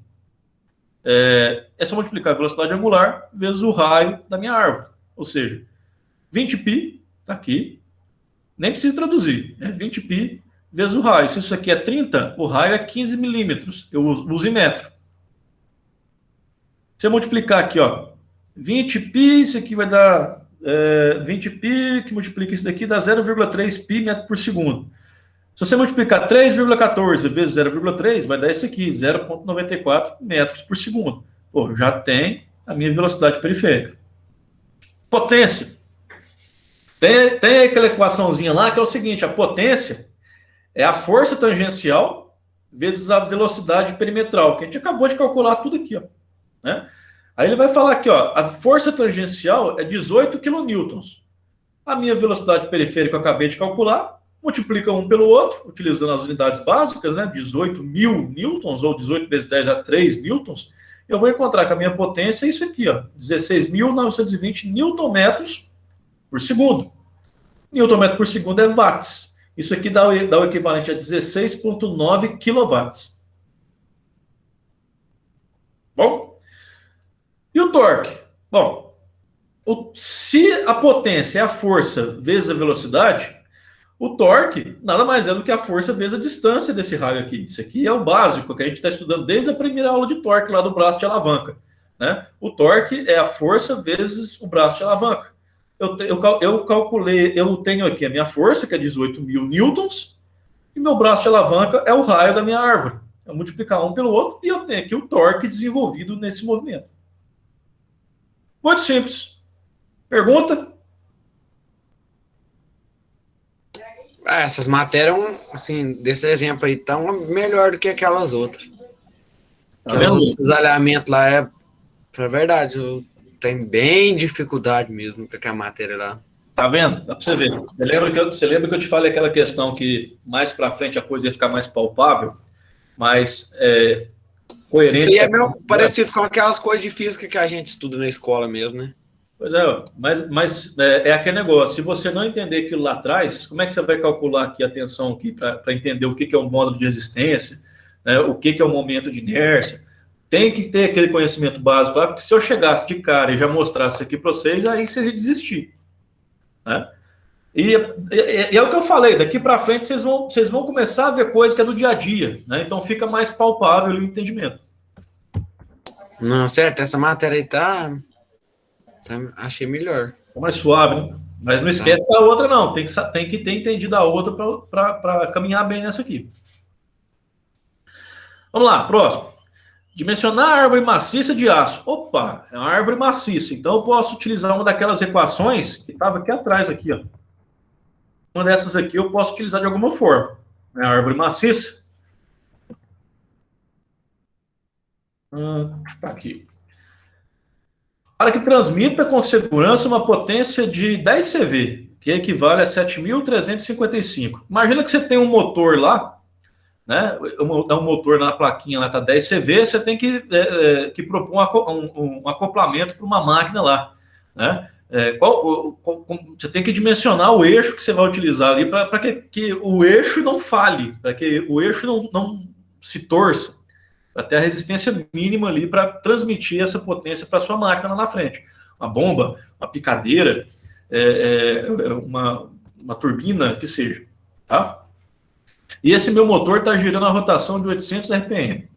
É só multiplicar a velocidade angular vezes o raio da minha árvore. Ou seja, 20π, tá aqui. Nem preciso traduzir. É 20π vezes o raio. Se isso aqui é 30, o raio é 15 milímetros. Eu uso em metro. Se eu multiplicar aqui, ó, 20π, isso aqui vai dar 20π, que multiplica isso daqui, dá 0,3π metro por segundo. Se você multiplicar 3,14 vezes 0,3, vai dar isso aqui, 0,94 metros por segundo. Pô, já tem a minha velocidade periférica. Potência. Tem aquela equaçãozinha lá que é o seguinte: a potência é a força tangencial vezes a velocidade perimetral, que a gente acabou de calcular tudo aqui, ó, né? Aí ele vai falar aqui, ó, a força tangencial é 18 quilonewtons. A minha velocidade periférica eu acabei de calcular, multiplica um pelo outro, utilizando as unidades básicas, né? 18 mil newtons, ou 18 vezes 10 a 3 newtons. Eu vou encontrar que a minha potência é isso aqui, ó, 16.920 newton-metros por segundo. Newton-metro por segundo é watts. Isso aqui dá o equivalente a 16,9 quilowatts. Bom? E o torque? Bom, se a potência é a força vezes a velocidade, o torque nada mais é do que a força vezes a distância desse raio aqui. Isso aqui é o básico que a gente está estudando desde a primeira aula de torque lá do braço de alavanca, né? O torque é a força vezes o braço de alavanca. Eu calculei, eu tenho aqui a minha força, que é 18 mil newtons, e meu braço de alavanca é o raio da minha árvore. Eu multiplicar um pelo outro e eu tenho aqui o torque desenvolvido nesse movimento. Muito simples. Pergunta? Essas matérias, assim, desse exemplo aí, estão melhor do que aquelas outras. Aquelas outros desalhamento lá é verdade, tem bem dificuldade mesmo com aquela matéria lá. Tá vendo? Dá para você ver. Você lembra que eu te falei aquela questão que mais para frente a coisa ia ficar mais palpável, mais coerente? Isso aí é meio parecido com aquelas coisas de física que a gente estuda na escola mesmo, né? Pois é, mas é aquele negócio. Se você não entender aquilo lá atrás, como é que você vai calcular aqui a tensão aqui para entender o que é o módulo de resistência, né, o que é o momento de inércia? Tem que ter aquele conhecimento básico lá, porque se eu chegasse de cara e já mostrasse aqui para vocês, aí vocês iam desistir, né? E é o que eu falei, daqui para frente vocês vão começar a ver coisa que é do dia a dia, né? Então fica mais palpável o entendimento. Não, certo, essa matéria aí achei melhor. Tá mais suave, né? Mas não esquece da outra, não. Tem que ter entendido a outra para caminhar bem nessa aqui. Vamos lá, próximo. Dimensionar a árvore maciça de aço. Opa, é uma árvore maciça. Então eu posso utilizar uma daquelas equações que estava aqui atrás, aqui, ó. Uma dessas aqui eu posso utilizar de alguma forma. É a árvore maciça. Tá aqui. Para que transmita com segurança uma potência de 10 CV, que equivale a 7.355. Imagina que você tem um motor lá, né? Um motor na plaquinha lá, tá 10 CV, você tem que propor um acoplamento para uma máquina lá, né? Você tem que dimensionar o eixo que você vai utilizar ali para que o eixo não falhe, para que o eixo não se torça, para ter a resistência mínima ali para transmitir essa potência para sua máquina lá na frente. Uma bomba, uma picadeira, uma turbina, que seja, tá? E esse meu motor está girando a rotação de 800 RPM.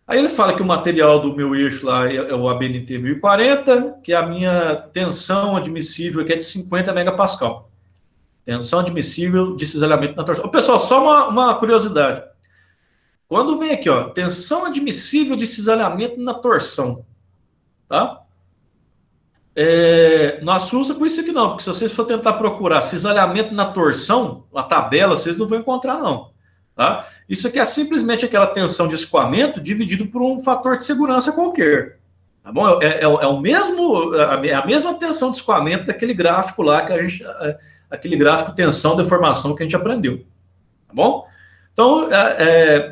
Aí ele fala que o material do meu eixo lá é o ABNT 1040, que a minha tensão admissível aqui é de 50 megapascal. Tensão admissível de cisalhamento na torção. Pessoal, só uma curiosidade. Quando vem aqui, ó, tensão admissível de cisalhamento na torção, tá? Não assusta com isso aqui não, porque se vocês for tentar procurar cisalhamento na torção, a tabela, vocês não vão encontrar não, tá? Isso aqui é simplesmente aquela tensão de escoamento dividido por um fator de segurança qualquer, tá bom? É a mesma tensão de escoamento daquele gráfico lá que aquele gráfico tensão deformação que a gente aprendeu, tá bom? Então,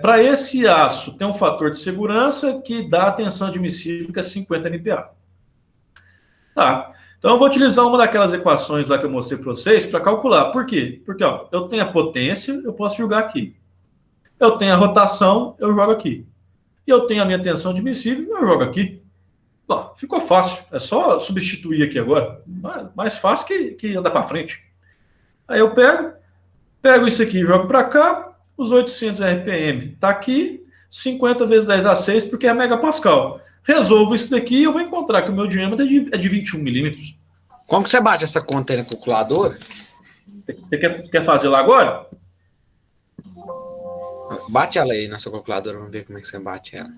para esse aço, tem um fator de segurança que dá a tensão admissível, que é 50 MPa. Tá. Então, eu vou utilizar uma daquelas equações lá que eu mostrei para vocês para calcular. Por quê? Porque ó, eu tenho a potência, eu posso jogar aqui. Eu tenho a rotação, eu jogo aqui. E eu tenho a minha tensão admissível, eu jogo aqui. Ó, ficou fácil. É só substituir aqui agora. Mais fácil que andar para frente. Aí eu pego isso aqui e jogo para cá. Os 800 RPM está aqui, 50 vezes 10 a 6, porque é megapascal. Resolvo isso daqui e eu vou encontrar que o meu diâmetro é de 21 milímetros. Como que você bate essa conta aí na calculadora? Você quer fazer lá agora? Bate ela aí na sua calculadora, vamos ver como é que você bate ela.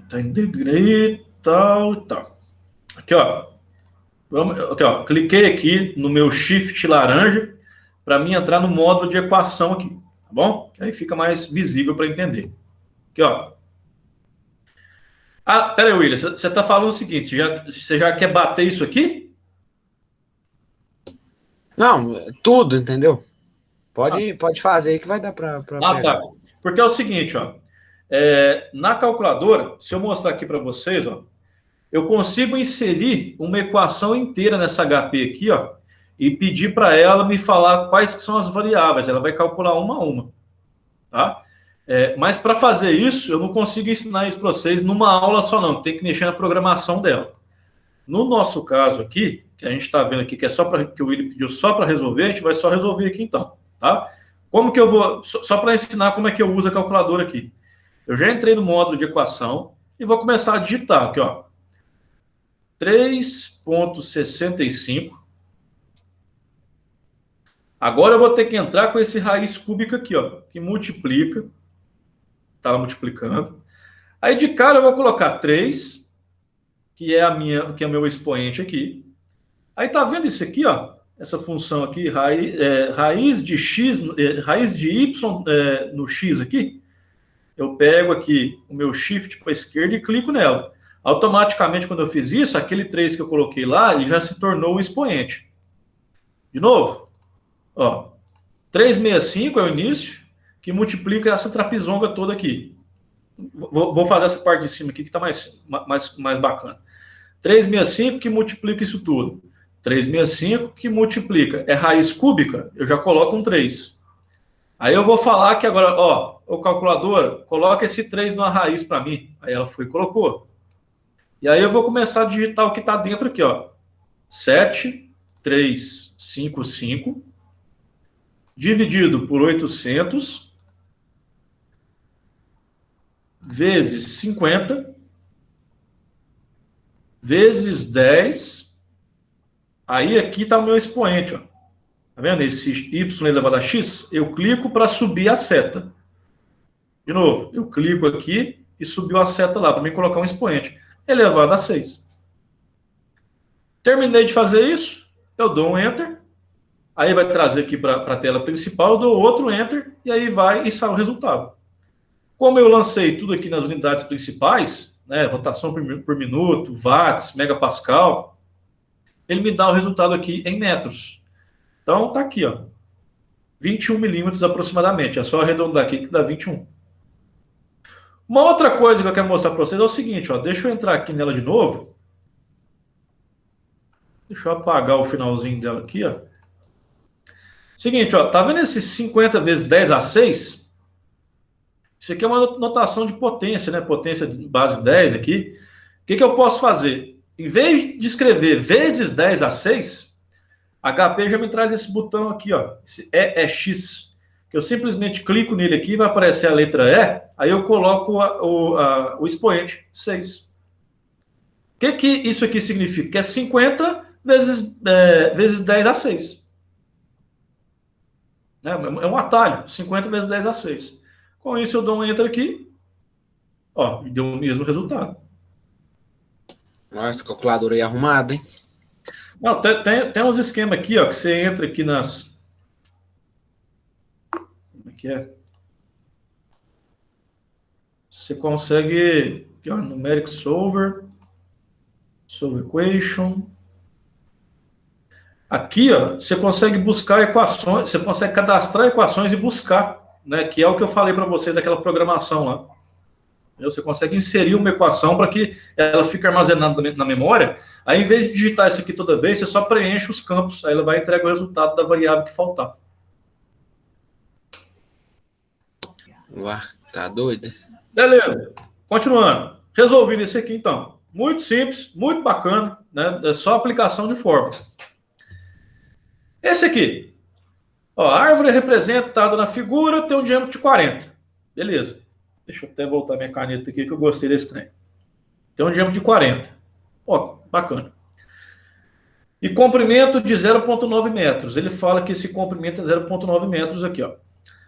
Está em degree, tal e tal. Aqui, ó. Aqui, ó. Cliquei aqui no meu shift laranja para mim entrar no módulo de equação aqui, tá bom? Aí fica mais visível para entender. Aqui, ó. Ah, pera aí, William, você está falando o seguinte, você já quer bater isso aqui? Não, tudo, entendeu? Pode fazer aí que vai dar para pegar. Tá. Porque é o seguinte, ó. Na calculadora, se eu mostrar aqui para vocês, ó, eu consigo inserir uma equação inteira nessa HP aqui, ó, e pedir para ela me falar quais que são as variáveis. Ela vai calcular uma a uma, tá? Mas para fazer isso, eu não consigo ensinar isso para vocês numa aula só, não. Tem que mexer na programação dela. No nosso caso aqui, que a gente está vendo aqui, que é só para que o William pediu só para resolver, a gente vai só resolver aqui então, tá? Como que eu vou... Só para ensinar como é que eu uso a calculadora aqui. Eu já entrei no módulo de equação e vou começar a digitar aqui, ó. 3,65. Agora eu vou ter que entrar com esse raiz cúbica aqui, ó, que multiplica. Tá multiplicando. Aí de cara eu vou colocar 3, que é o meu expoente aqui. Aí tá vendo isso aqui, ó? Essa função aqui, raiz de x, raiz de y no x aqui. Eu pego aqui o meu shift para a esquerda e clico nela. Automaticamente, quando eu fiz isso, aquele 3 que eu coloquei lá, ele já se tornou um expoente. De novo, ó, 365 é o início, que multiplica essa trapezonga toda aqui. Vou fazer essa parte de cima aqui, que está mais bacana. 365 que multiplica isso tudo. 365 que multiplica. É raiz cúbica, eu já coloco um 3. Aí eu vou falar que agora, ó, ô calculadora, coloca esse 3 numa raiz para mim. Aí ela foi e colocou. E aí eu vou começar a digitar o que está dentro aqui, ó. 7,355 dividido por 800 vezes 50 vezes 10. Aí aqui está o meu expoente, ó. Tá vendo? Esse y elevado a x, eu clico para subir a seta. De novo, eu clico aqui e subiu a seta lá, para mim colocar um expoente elevado a 6. Terminei de fazer isso, eu dou um Enter, aí vai trazer aqui para a tela principal, eu dou outro Enter, e aí vai e sai o resultado. Como eu lancei tudo aqui nas unidades principais, né, rotação por minuto, watts, megapascal, ele me dá o resultado aqui em metros. Então, tá aqui, ó, 21 milímetros aproximadamente, é só arredondar aqui que dá 21. Uma outra coisa que eu quero mostrar para vocês é o seguinte, ó, deixa eu entrar aqui nela de novo. Deixa eu apagar o finalzinho dela aqui, ó. Seguinte, ó, tá vendo esses 50 vezes 10 a 6? Isso aqui é uma notação de potência, né? Potência de base 10 aqui. O que eu posso fazer? Em vez de escrever vezes 10 a 6, a HP já me traz esse botão aqui, ó, esse EX. Eu simplesmente clico nele aqui, vai aparecer a letra E, aí eu coloco o expoente 6. O que isso aqui significa? Que é 50 vezes 10 a 6. É um atalho, 50 vezes 10 a 6. Com isso eu dou um Enter aqui, ó, e deu o mesmo resultado. Nossa, calculadora aí arrumada, hein? Não, tem uns esquemas aqui, ó, que você entra aqui nas... que é. Você consegue aqui, ó, numeric solver equation. Aqui, ó, você consegue buscar equações, você consegue cadastrar equações e buscar, né, que é o que eu falei para você daquela programação lá. Você consegue inserir uma equação para que ela fique armazenada na memória. Aí, em vez de digitar isso aqui toda vez, você só preenche os campos, aí ela vai entregar o resultado da variável que faltar. Ué, tá doido? Beleza. Continuando. Resolvido esse aqui, então. Muito simples, muito bacana, né? É só aplicação de fórmula. Esse aqui. Ó, a árvore representada na figura tem um diâmetro de 40. Beleza. Deixa eu até voltar minha caneta aqui, que eu gostei desse trem. Tem um diâmetro de 40. Ó, bacana. E comprimento de 0,9 metros. Ele fala que esse comprimento é 0,9 metros aqui, ó.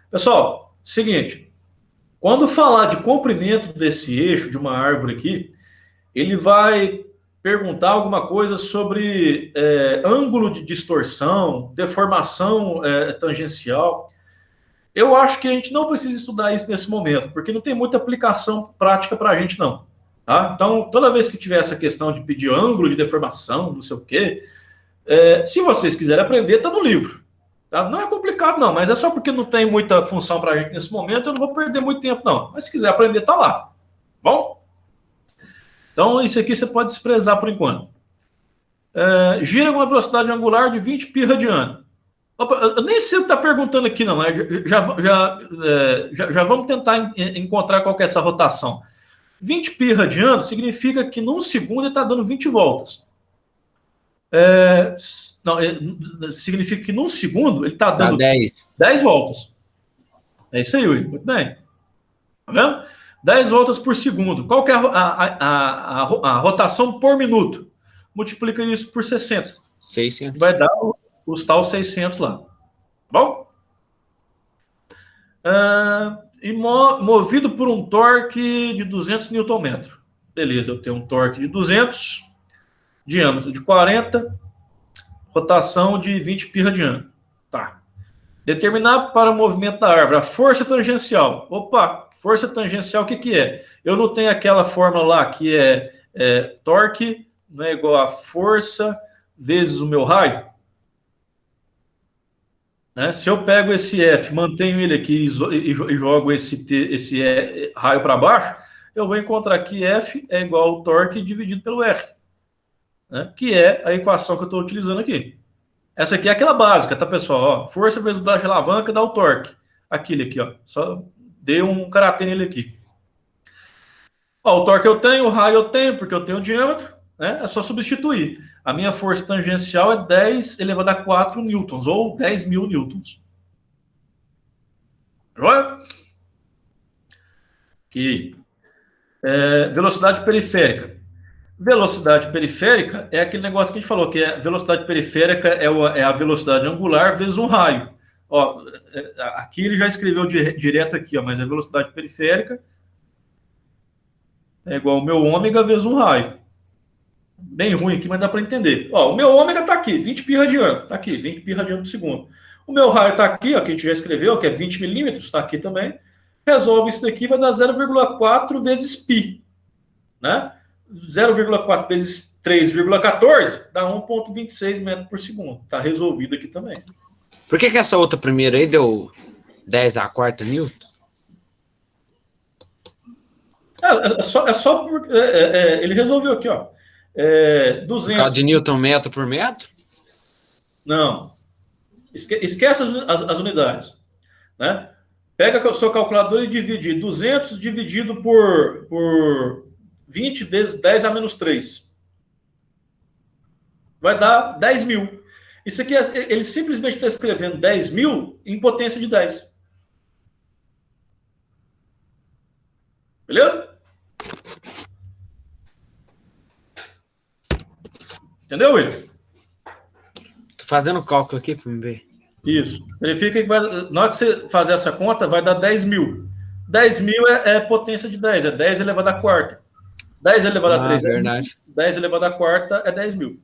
Pessoal, seguinte. Quando falar de comprimento desse eixo, de uma árvore aqui, ele vai perguntar alguma coisa sobre ângulo de distorção, deformação tangencial. Eu acho que a gente não precisa estudar isso nesse momento, porque não tem muita aplicação prática para a gente, não. Tá? Então, toda vez que tiver essa questão de pedir ângulo de deformação, não sei o quê, se vocês quiserem aprender, está no livro. Tá? Não é complicado, não, mas é só porque não tem muita função para a gente nesse momento, eu não vou perder muito tempo, não. Mas se quiser aprender, está lá. Bom? Então, isso aqui você pode desprezar por enquanto. Gira com uma velocidade angular de 20 pi radiano. Opa, eu nem sei o que está perguntando aqui, não. Já vamos tentar encontrar qual que é essa rotação. 20 pi radiano significa que num segundo ele está dando 20 voltas. Significa que num segundo ele está dando 10 voltas. É isso aí, Will. Muito bem. Tá vendo? 10 voltas por segundo. Qual que é a rotação por minuto? Multiplica isso por 60. 600. Vai dar os tal 600 lá. Bom? E movido por um torque de 200 Nm. Beleza, eu tenho um torque de 200, diâmetro de 40, rotação de 20 pi radiano. Tá. Determinar para o movimento da árvore a força tangencial. Opa, força tangencial, o que é? Eu não tenho aquela fórmula lá que é torque não é igual a força vezes o meu raio? Né? Se eu pego esse F, mantenho ele aqui e jogo esse raio para baixo, eu vou encontrar que F é igual ao torque dividido pelo R. Né? Que é a equação que eu estou utilizando aqui. Essa aqui é aquela básica, tá, pessoal? Ó, força vezes braço de alavanca dá o torque. Aquele aqui, ó. Só dei um karatê nele aqui. Ó, o torque eu tenho, o raio eu tenho, porque eu tenho o diâmetro. Né? É só substituir. A minha força tangencial é 10 elevado a 4 newtons, ou 10.000 newtons. Joia? Aqui. Velocidade periférica. Velocidade periférica é aquele negócio que a gente falou, que a velocidade periférica é a velocidade angular vezes um raio. Ó, aqui ele já escreveu direto aqui, ó, mas a velocidade periférica é igual ao meu ômega vezes um raio. Bem ruim aqui, mas dá para entender. Ó, o meu ômega está aqui, 20 pi radiano. Está aqui, 20 pi radiano por segundo. O meu raio está aqui, ó, que a gente já escreveu, que é 20 milímetros, está aqui também. Resolve isso daqui, vai dar 0,4 vezes pi. Né? 0,4 vezes 3,14 dá 1,26 metros por segundo. Está resolvido aqui também. Por que essa outra primeira aí deu 10 a quarta newton? Ele resolveu aqui, ó. 200. Por causa de newton metro por metro? Não. Esquece as unidades. Né? Pega o seu calculador e divide 200 dividido por 20 vezes 10 a menos 3. Vai dar 10.000. Isso aqui, ele simplesmente está escrevendo 10.000 em potência de 10. Beleza? Entendeu, William? Tô fazendo cálculo aqui para me ver. Isso. Verifica que na hora que você fazer essa conta, vai dar 10.000. 10.000 é potência de 10, é 10 elevado a quarta. 10 elevado a 3 é verdade. 10 elevado a quarta é 10.000.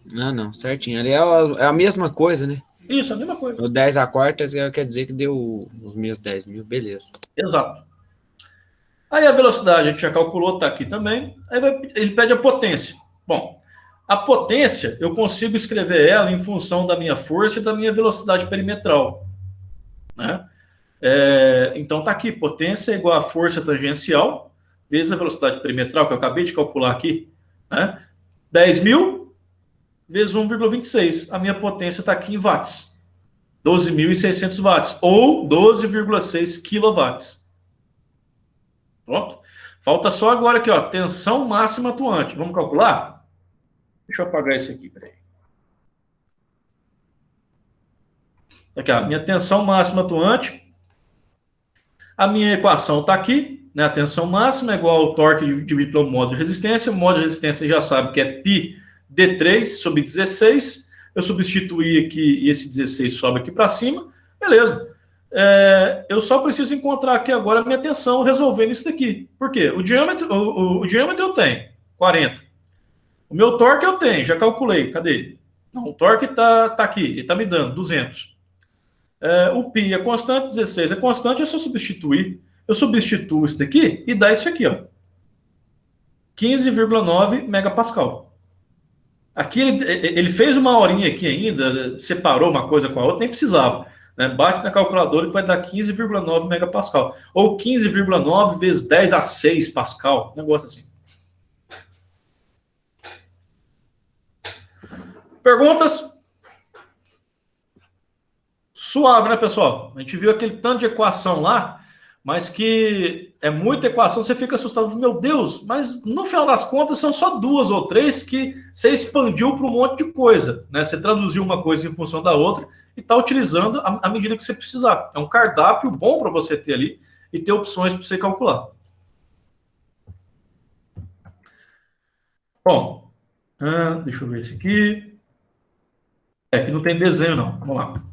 Não, certinho. Ali é a mesma coisa, né? Isso, a mesma coisa. O 10 a quarta quer dizer que deu os mesmos 10.000, beleza. Exato. Aí a velocidade a gente já calculou, tá aqui também. Aí ele pede a potência. Bom, a potência eu consigo escrever ela em função da minha força e da minha velocidade perimetral. Né? Então tá aqui, potência é igual a força tangencial vezes a velocidade perimetral, que eu acabei de calcular aqui. Né? 10.000 vezes 1,26. A minha potência está aqui em watts. 12.600 watts, ou 12,6 quilowatts. Pronto. Falta só agora aqui, ó, tensão máxima atuante. Vamos calcular? Deixa eu apagar esse aqui, peraí. Aqui, ó, minha tensão máxima atuante. A minha equação está aqui, né? A tensão máxima é igual ao torque dividido pelo módulo de resistência. O módulo de resistência já sabe que é π D3 sobre 16. Eu substituí aqui e esse 16 sobe aqui para cima. Beleza. Eu só preciso encontrar aqui agora a minha tensão resolvendo isso daqui. Por quê? O diâmetro eu tenho. 40. O meu torque eu tenho, já calculei. Cadê? Não, o torque tá aqui, ele está me dando 200. O pi é constante, 16 é constante, é só substituir. Eu substituo isso daqui e dá isso aqui, ó. 15,9 megapascal. Aqui ele fez uma horinha aqui ainda, separou uma coisa com a outra, nem precisava. Né? Bate na calculadora que vai dar 15,9 megapascal. Ou 15,9 vezes 10 a 6 pascal. Negócio assim. Perguntas? Suave, né, pessoal? A gente viu aquele tanto de equação lá, mas que é muita equação, você fica assustado. Meu Deus, mas no final das contas são só 2 ou 3 que você expandiu para um monte de coisa. Né? Você traduziu uma coisa em função da outra e está utilizando à medida que você precisar. É um cardápio bom para você ter ali e ter opções para você calcular. Bom, deixa eu ver esse aqui. Aqui não tem desenho, não. Vamos lá.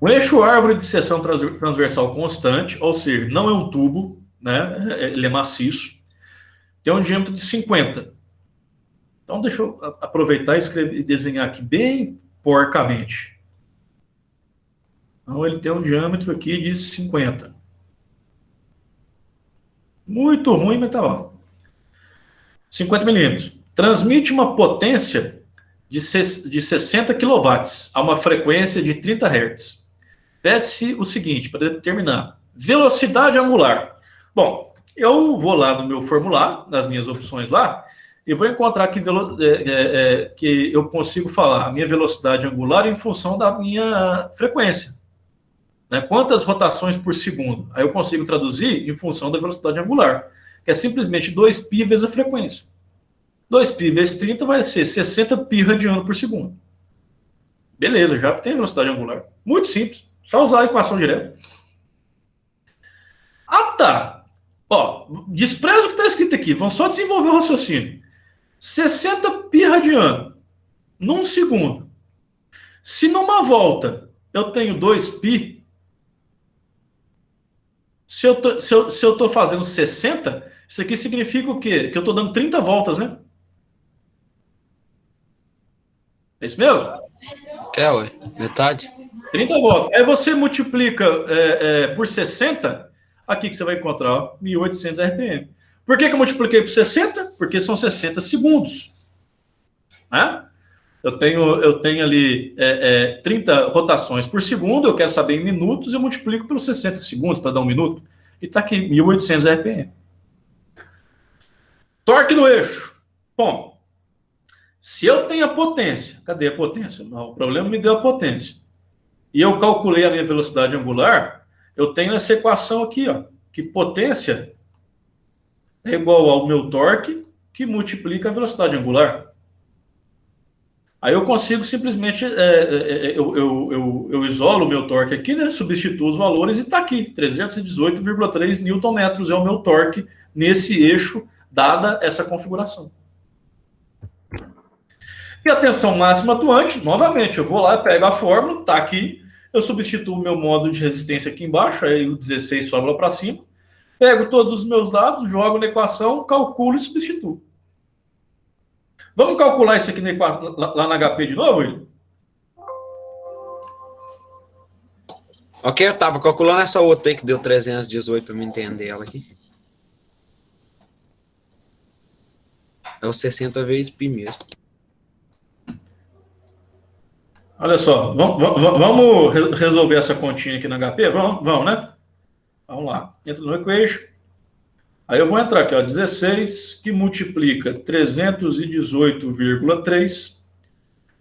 O eixo árvore de seção transversal constante, ou seja, não é um tubo, né? Ele é maciço, tem um diâmetro de 50. Então, deixa eu aproveitar e desenhar aqui bem porcamente. Então, ele tem um diâmetro aqui de 50. Muito ruim, mas tá bom. 50 milímetros. Transmite uma potência de 60 kW a uma frequência de 30 Hz. Pede-se o seguinte, para determinar velocidade angular. Bom, eu vou lá no meu formulário, nas minhas opções lá, e vou encontrar que eu consigo falar a minha velocidade angular em função da minha frequência. Né? Quantas rotações por segundo? Aí eu consigo traduzir em função da velocidade angular, que é simplesmente 2π vezes a frequência. 2π vezes 30 vai ser 60 π radiano por segundo. Beleza, já tem velocidade angular. Muito simples. Só usar a equação direta. Ah, tá. Ó, despreza o que está escrito aqui. Vamos só desenvolver o raciocínio. 60 π radiano num segundo. Se numa volta eu tenho 2π, se eu estou fazendo 60, isso aqui significa o quê? Que eu estou dando 30 voltas, né? É isso mesmo? Ué, metade. 30 voltas. Aí você multiplica por 60, aqui que você vai encontrar, ó, 1.800 RPM. Por que eu multipliquei por 60? Porque são 60 segundos. Né? Eu tenho ali 30 rotações por segundo, eu quero saber em minutos, eu multiplico pelos 60 segundos para dar um minuto. E está aqui, 1.800 RPM. Torque no eixo. Bom, se eu tenho a potência, cadê a potência? Não, o problema me deu a potência. E eu calculei a minha velocidade angular, eu tenho essa equação aqui, ó, que potência é igual ao meu torque, que multiplica a velocidade angular. Aí eu consigo simplesmente, eu isolo o meu torque aqui, né, substituo os valores e está aqui, 318,3 Nm é o meu torque nesse eixo, dada essa configuração. E a tensão máxima atuante, novamente, eu vou lá, pego a fórmula, está aqui, eu substituo o meu módulo de resistência aqui embaixo, aí o 16 sobe lá para cima, pego todos os meus dados, jogo na equação, calculo e substituo. Vamos calcular isso aqui lá na HP de novo, Will? Ok, eu tava calculando essa outra aí que deu 318 para me entender ela aqui. É o 60 vezes π mesmo. Olha só, vamos resolver essa continha aqui na HP? Vamos, né? Vamos lá. Entra no equation. Aí eu vou entrar aqui, ó, 16, que multiplica 318,3.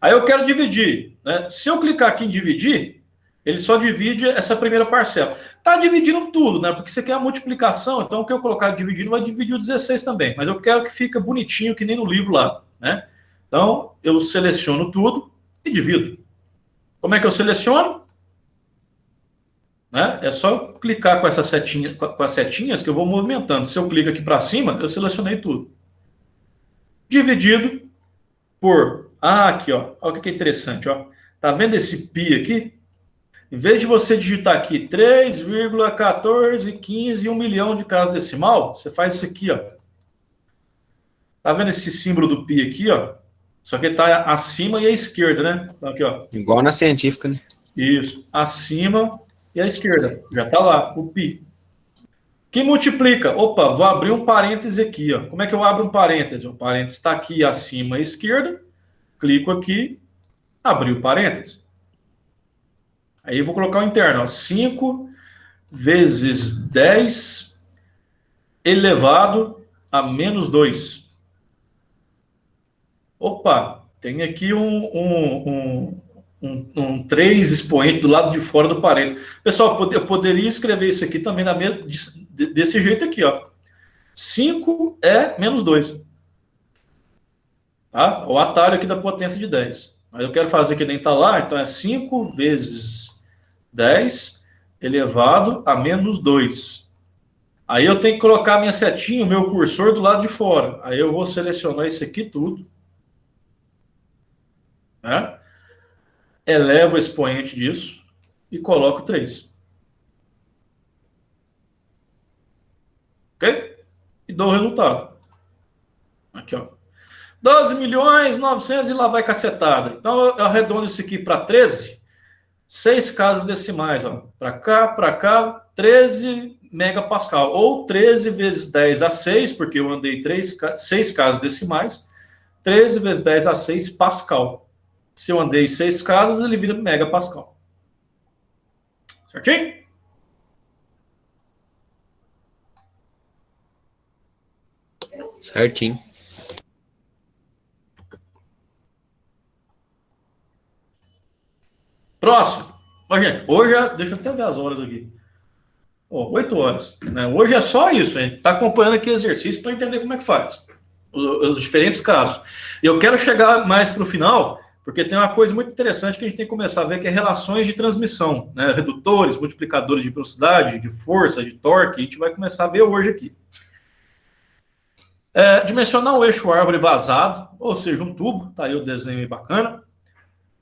Aí eu quero dividir, né? Se eu clicar aqui em dividir, ele só divide essa primeira parcela. Tá dividindo tudo, né? Porque você quer a multiplicação, então o que eu colocar dividindo vai dividir o 16 também. Mas eu quero que fique bonitinho, que nem no livro lá, né? Então, eu seleciono tudo e divido. Como é que eu seleciono? Né? É só clicar com essa setinha, com as setinhas que eu vou movimentando. Se eu clico aqui para cima, eu selecionei tudo. Dividido por... aqui, ó. Olha o que é interessante, ó. Tá vendo esse π aqui? Em vez de você digitar aqui 3,1415 e 1 milhão de casa decimal, você faz isso aqui, ó. Tá vendo esse símbolo do π aqui, ó? Só que ele tá acima e à esquerda, né? Então, aqui, ó. Igual na científica, né? Isso. Acima e à esquerda. Já tá lá, o π. Que multiplica? Opa, vou abrir um parêntese aqui, ó. Como é que eu abro um parêntese? O parêntese está aqui acima à esquerda. Clico aqui, abri o parêntese. Aí eu vou colocar o interno, ó. 5 vezes 10 elevado a menos 2. Opa, tem aqui um 3 expoente do lado de fora do parênteses. Pessoal, eu poderia escrever isso aqui também desse jeito aqui, ó. 5 é menos 2. Tá? O atalho aqui da potência de 10. Mas eu quero fazer que nem está lá, então é 5 vezes 10 elevado a menos 2. Aí eu tenho que colocar minha setinha, o meu cursor do lado de fora. Aí eu vou selecionar isso aqui tudo. Né? Elevo o expoente disso e coloco 3. Ok? E dou o resultado. Aqui, ó. 12.900.000 e lá vai cacetada. Então eu arredondo isso aqui para 13. 6 casas decimais, ó. Para cá, 13 megapascal. Ou 13 vezes 10 a 6, porque eu andei 6 casas decimais. 13 vezes 10 a 6 pascal. Se eu andei 6 casas, ele vira megapascal. Certinho? Certinho. Próximo. Ó, gente, hoje, deixa eu até ver as horas aqui. 8 horas. Né? Hoje é só isso. A gente está acompanhando aqui exercício para entender como é que faz. Os diferentes casos. E eu quero chegar mais para o final, porque tem uma coisa muito interessante que a gente tem que começar a ver, que é relações de transmissão. Né? Redutores, multiplicadores de velocidade, de força, de torque. A gente vai começar a ver hoje aqui. Dimensionar um eixo árvore vazado, ou seja, um tubo. Tá aí o desenho aí bacana.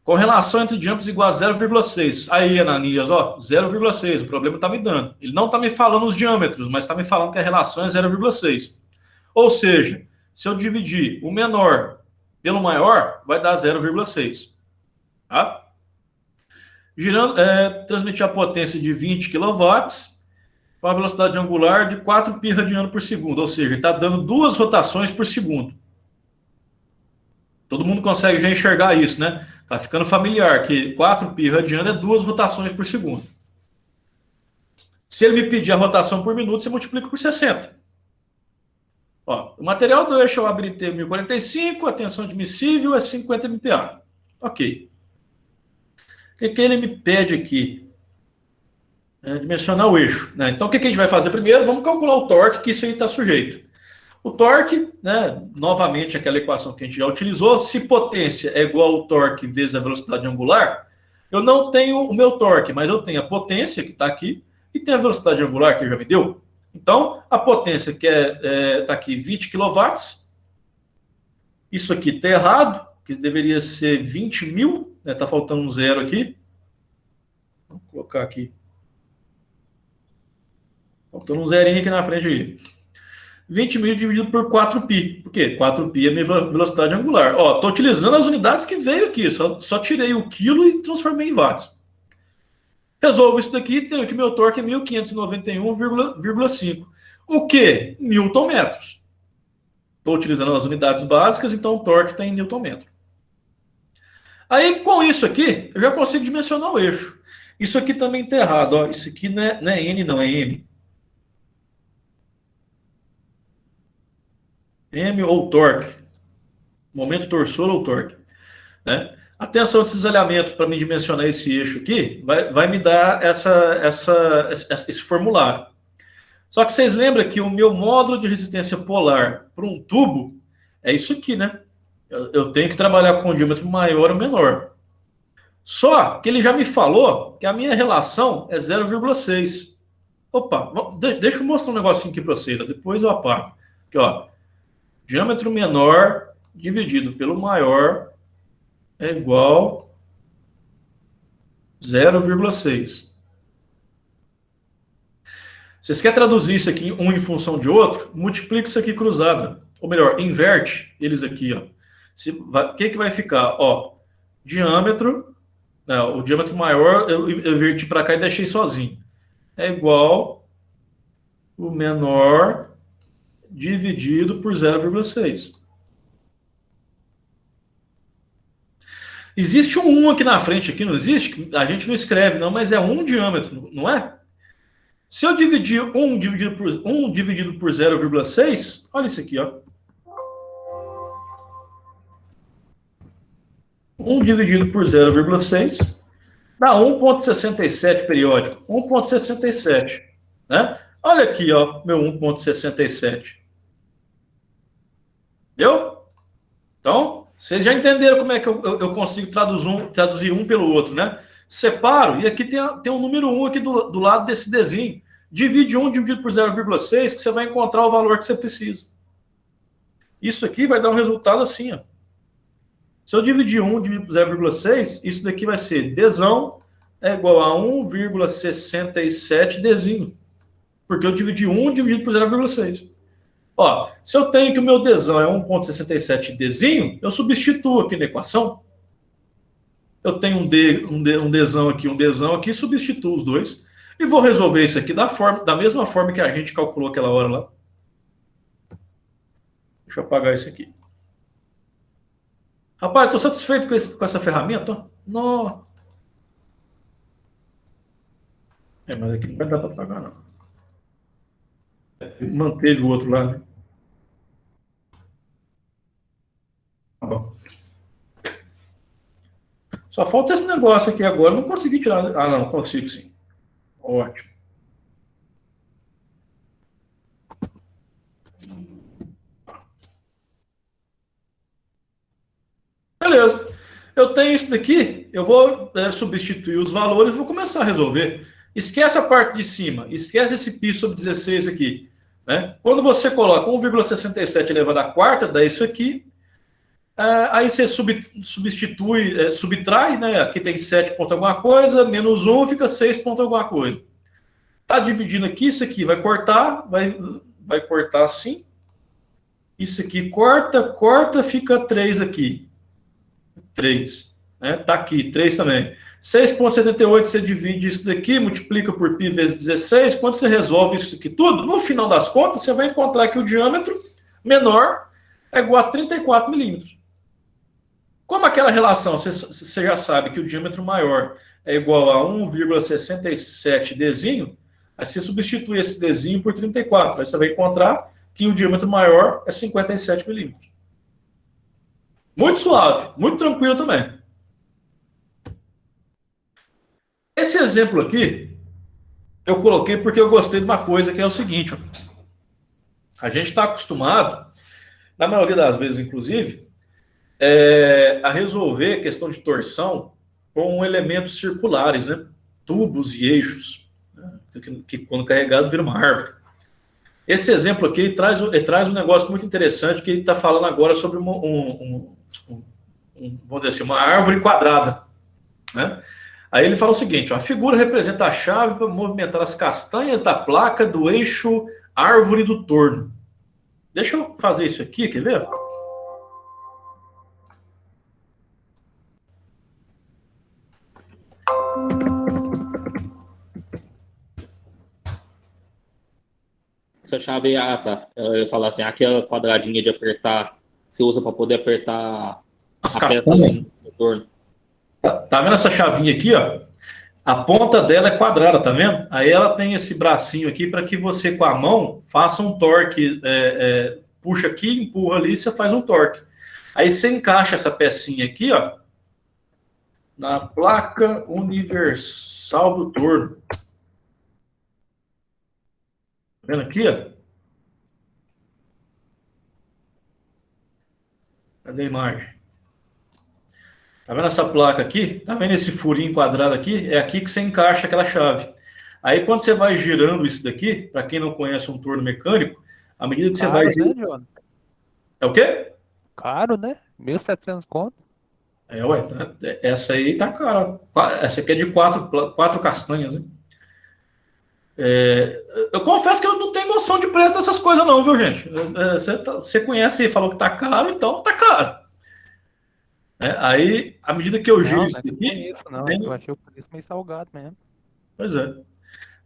Com relação entre diâmetros igual a 0,6. Aí, Ananias, ó, 0,6. O problema está me dando. Ele não está me falando os diâmetros, mas está me falando que a relação é 0,6. Ou seja, se eu dividir o menor pelo maior, vai dar 0,6. Tá? Girando, transmitir a potência de 20 kW com a velocidade angular de 4 π radiano por segundo. Ou seja, ele está dando 2 rotações por segundo. Todo mundo consegue já enxergar isso, né? Tá ficando familiar que 4 π radiano é 2 rotações por segundo. Se ele me pedir a rotação por minuto, você multiplica por 60. Ó, o material do eixo é o ABNT 1045, a tensão admissível é 50 MPa. Ok. O que ele me pede aqui? Dimensionar o eixo. Né? Então, o que a gente vai fazer primeiro? Vamos calcular o torque, que isso aí está sujeito. O torque, né, novamente aquela equação que a gente já utilizou, se potência é igual ao torque vezes a velocidade angular, eu não tenho o meu torque, mas eu tenho a potência, que está aqui, e tenho a velocidade angular, que já me deu. Então, a potência, que está aqui, 20 kW, isso aqui está errado, que deveria ser 20.000, né, está faltando um zero aqui. Vou colocar aqui. Faltando um zerinho aqui na frente aí. 20.000 dividido por 4 π. Por quê? 4 π é minha velocidade angular. Ó, estou utilizando as unidades que veio aqui. Só tirei o quilo e transformei em watts. Resolvo isso daqui e tenho que meu torque é 1591,5. O quê? Newton-metros. Estou utilizando as unidades básicas, então o torque está em Newton-metro. Aí, com isso aqui, eu já consigo dimensionar o eixo. Isso aqui também está errado. Ó. Isso aqui não é N, não, é M. M ou torque. Momento torsor ou torque. Né? A tensão de cisalhamento, para me dimensionar esse eixo aqui, vai me dar esse formulário. Só que vocês lembram que o meu módulo de resistência polar para um tubo é isso aqui, né? Eu tenho que trabalhar com um diâmetro maior ou menor. Só que ele já me falou que a minha relação é 0,6. Opa, deixa eu mostrar um negocinho aqui para vocês, depois eu apago. Aqui, ó. Diâmetro menor dividido pelo maior é igual a 0,6. Vocês querem traduzir isso aqui um em função de outro? Multiplica isso aqui cruzado. ou melhor, inverte eles aqui, ó. O que vai ficar? Ó, diâmetro, o diâmetro maior eu inverti para cá e deixei sozinho. É igual o menor dividido por 0,6. Existe um 1 aqui na frente, aqui não existe? A gente não escreve não, mas é um diâmetro, não é? Se eu dividir 1 dividido por 0,6, olha isso aqui, ó. 1 dividido por 0,6 dá 1,67 periódico. 1,67, né? Olha aqui, ó, meu 1,67. Deu? Então, vocês já entenderam como é que eu consigo traduzir um pelo outro, né? Separo, e aqui tem um número 1 aqui do lado desse desenho. Divide 1 dividido por 0,6, que você vai encontrar o valor que você precisa. Isso aqui vai dar um resultado assim, ó. Se eu dividir 1 dividido por 0,6, isso daqui vai ser Dzão é igual a 1,67 Dzinho. Porque eu dividi 1 dividido por 0,6. Ó, se eu tenho que o meu Dzão é 1,67 Dzinho, eu substituo aqui na equação. Eu tenho um Dzão aqui, substituo os dois. E vou resolver isso aqui da mesma forma que a gente calculou aquela hora lá. Deixa eu apagar isso aqui. Rapaz, estou satisfeito com essa ferramenta. Não. Mas aqui não vai dar para apagar, não. Manteve o outro lá, né? Tá bom. Só falta esse negócio aqui agora. Não consegui tirar. Ah, não, consigo sim. Ótimo. Beleza. Eu tenho isso daqui, eu vou substituir os valores e vou começar a resolver. Esquece a parte de cima, esquece esse π sobre 16 aqui. Né? Quando você coloca 1,67 elevado à quarta, dá isso aqui. Aí você substitui, subtrai, né? Aqui tem 7 ponto alguma coisa, menos 1 fica 6 ponto alguma coisa. Tá dividindo aqui, isso aqui vai cortar, vai cortar assim. Isso aqui corta, fica 3 aqui. 3. Né? Tá aqui, 3 também. 6,78 você divide isso daqui, multiplica por π vezes 16. Quando você resolve isso aqui tudo, no final das contas, você vai encontrar que o diâmetro menor é igual a 34 milímetros. Como aquela relação, você já sabe que o diâmetro maior é igual a 1,67 Dzinho, aí você substitui esse Dzinho por 34. Aí você vai encontrar que o diâmetro maior é 57 milímetros. Muito suave, muito tranquilo também. Esse exemplo aqui, eu coloquei porque eu gostei de uma coisa que é o seguinte. Ó. A gente está acostumado, na maioria das vezes, inclusive, a resolver questão de torção com elementos circulares, né? Tubos e eixos, né? que quando carregado vira uma árvore. Esse exemplo aqui ele traz um negócio muito interessante, que ele está falando agora sobre vamos dizer assim, uma árvore quadrada. Né? Aí ele fala o seguinte, ó, a figura representa a chave para movimentar as castanhas da placa do eixo árvore do torno. Deixa eu fazer isso aqui, quer ver? Essa chave, tá. Eu ia falar assim, aquela quadradinha de apertar, você usa para poder apertar as a peça castanhas. do torno. Tá vendo essa chavinha aqui, ó? A ponta dela é quadrada, tá vendo? Aí ela tem esse bracinho aqui para que você, com a mão, faça um torque. Puxa aqui, empurra ali, você faz um torque. Aí você encaixa essa pecinha aqui, ó, na placa universal do torno. Tá vendo aqui, ó? Cadê a imagem? Tá vendo essa placa aqui? Tá vendo esse furinho quadrado aqui? É aqui que você encaixa aquela chave. Aí quando você vai girando isso daqui, para quem não conhece um torno mecânico, à medida que você vai girando... Né, João? É o quê? Caro, né? 1.700 conto. Ué, essa aí tá cara. Essa aqui é de quatro castanhas, né? Eu confesso que eu não tenho noção de preço dessas coisas não, viu, gente? Você conhece e falou que tá caro, então tá caro. Aí, à medida que eu giro Não, isso não daqui... é isso, não. Eu achei o preço meio salgado mesmo. Pois é.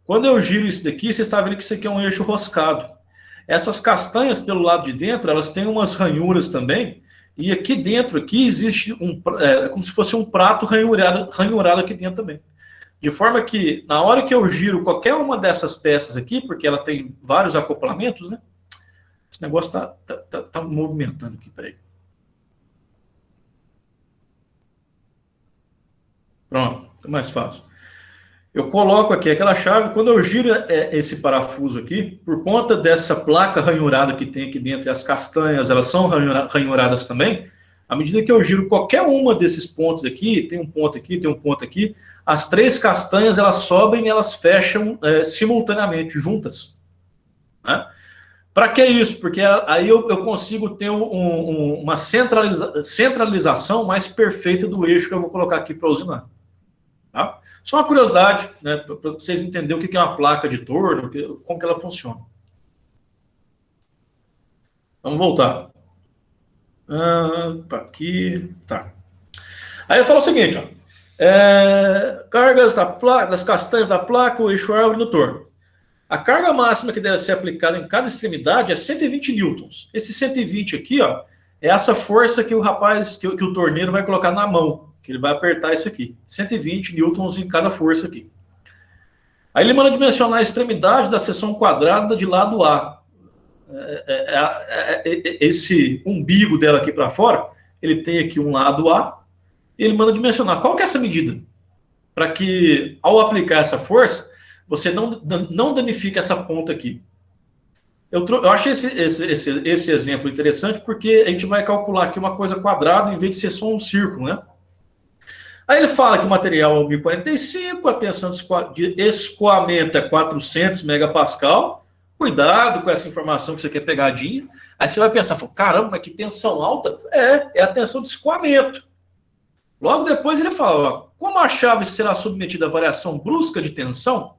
Quando eu giro isso daqui, você está vendo que isso aqui é um eixo roscado. Essas castanhas pelo lado de dentro, elas têm umas ranhuras também, e aqui dentro aqui existe como se fosse um prato ranhurado aqui dentro também. De forma que, na hora que eu giro qualquer uma dessas peças aqui, porque ela tem vários acoplamentos, né? Esse negócio tá movimentando aqui, peraí. Pronto, fica mais fácil. Eu coloco aqui aquela chave, quando eu giro esse parafuso aqui, por conta dessa placa ranhurada que tem aqui dentro, e as castanhas, elas são ranhuradas também, à medida que eu giro qualquer uma desses pontos aqui, tem um ponto aqui, tem um ponto aqui, as 3 castanhas, elas sobem e elas fecham simultaneamente, juntas. Né? Para que isso? Porque aí eu consigo ter uma centralização mais perfeita do eixo que eu vou colocar aqui para usinar. Tá? Só uma curiosidade, né, para vocês entenderem o que é uma placa de torno, como que ela funciona. Vamos voltar. Para aqui, tá. Aí eu falo o seguinte, ó. Cargas das castanhas da placa, o eixo árvore no torno. A carga máxima que deve ser aplicada em cada extremidade é 120 newtons. Esse 120 aqui, ó, é essa força que o torneiro vai colocar na mão, que ele vai apertar isso aqui. 120 newtons em cada força aqui. Aí ele manda dimensionar a extremidade da seção quadrada de lado A. Esse umbigo dela aqui para fora, ele tem aqui um lado A, e ele manda dimensionar. Qual que é essa medida? Para que, ao aplicar essa força, você não danifique essa ponta aqui. Eu achei esse exemplo interessante, porque a gente vai calcular aqui uma coisa quadrada em vez de ser só um círculo, né? Aí ele fala que o material é 1045, a tensão de escoamento é 400 megapascal. Cuidado com essa informação que você quer pegadinha. Aí você vai pensar, caramba, mas que tensão alta? É a tensão de escoamento. Logo depois ele fala, ó, como a chave será submetida a variação brusca de tensão,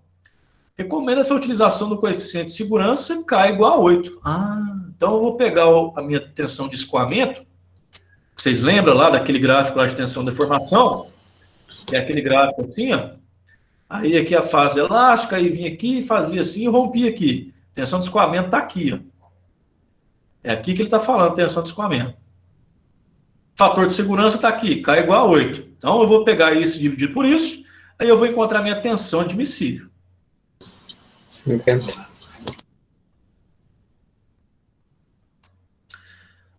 recomenda-se a utilização do coeficiente de segurança K igual a 8. Então eu vou pegar a minha tensão de escoamento, vocês lembram lá daquele gráfico lá de tensão de deformação? Que é aquele gráfico assim, ó. Aí aqui a fase elástica, aí vinha aqui, fazia assim e rompia aqui. Tensão de escoamento está aqui, ó. É aqui que ele está falando, tensão de escoamento. Fator de segurança está aqui, K igual a 8. Então eu vou pegar isso dividido por isso, aí eu vou encontrar minha tensão admissível. 50.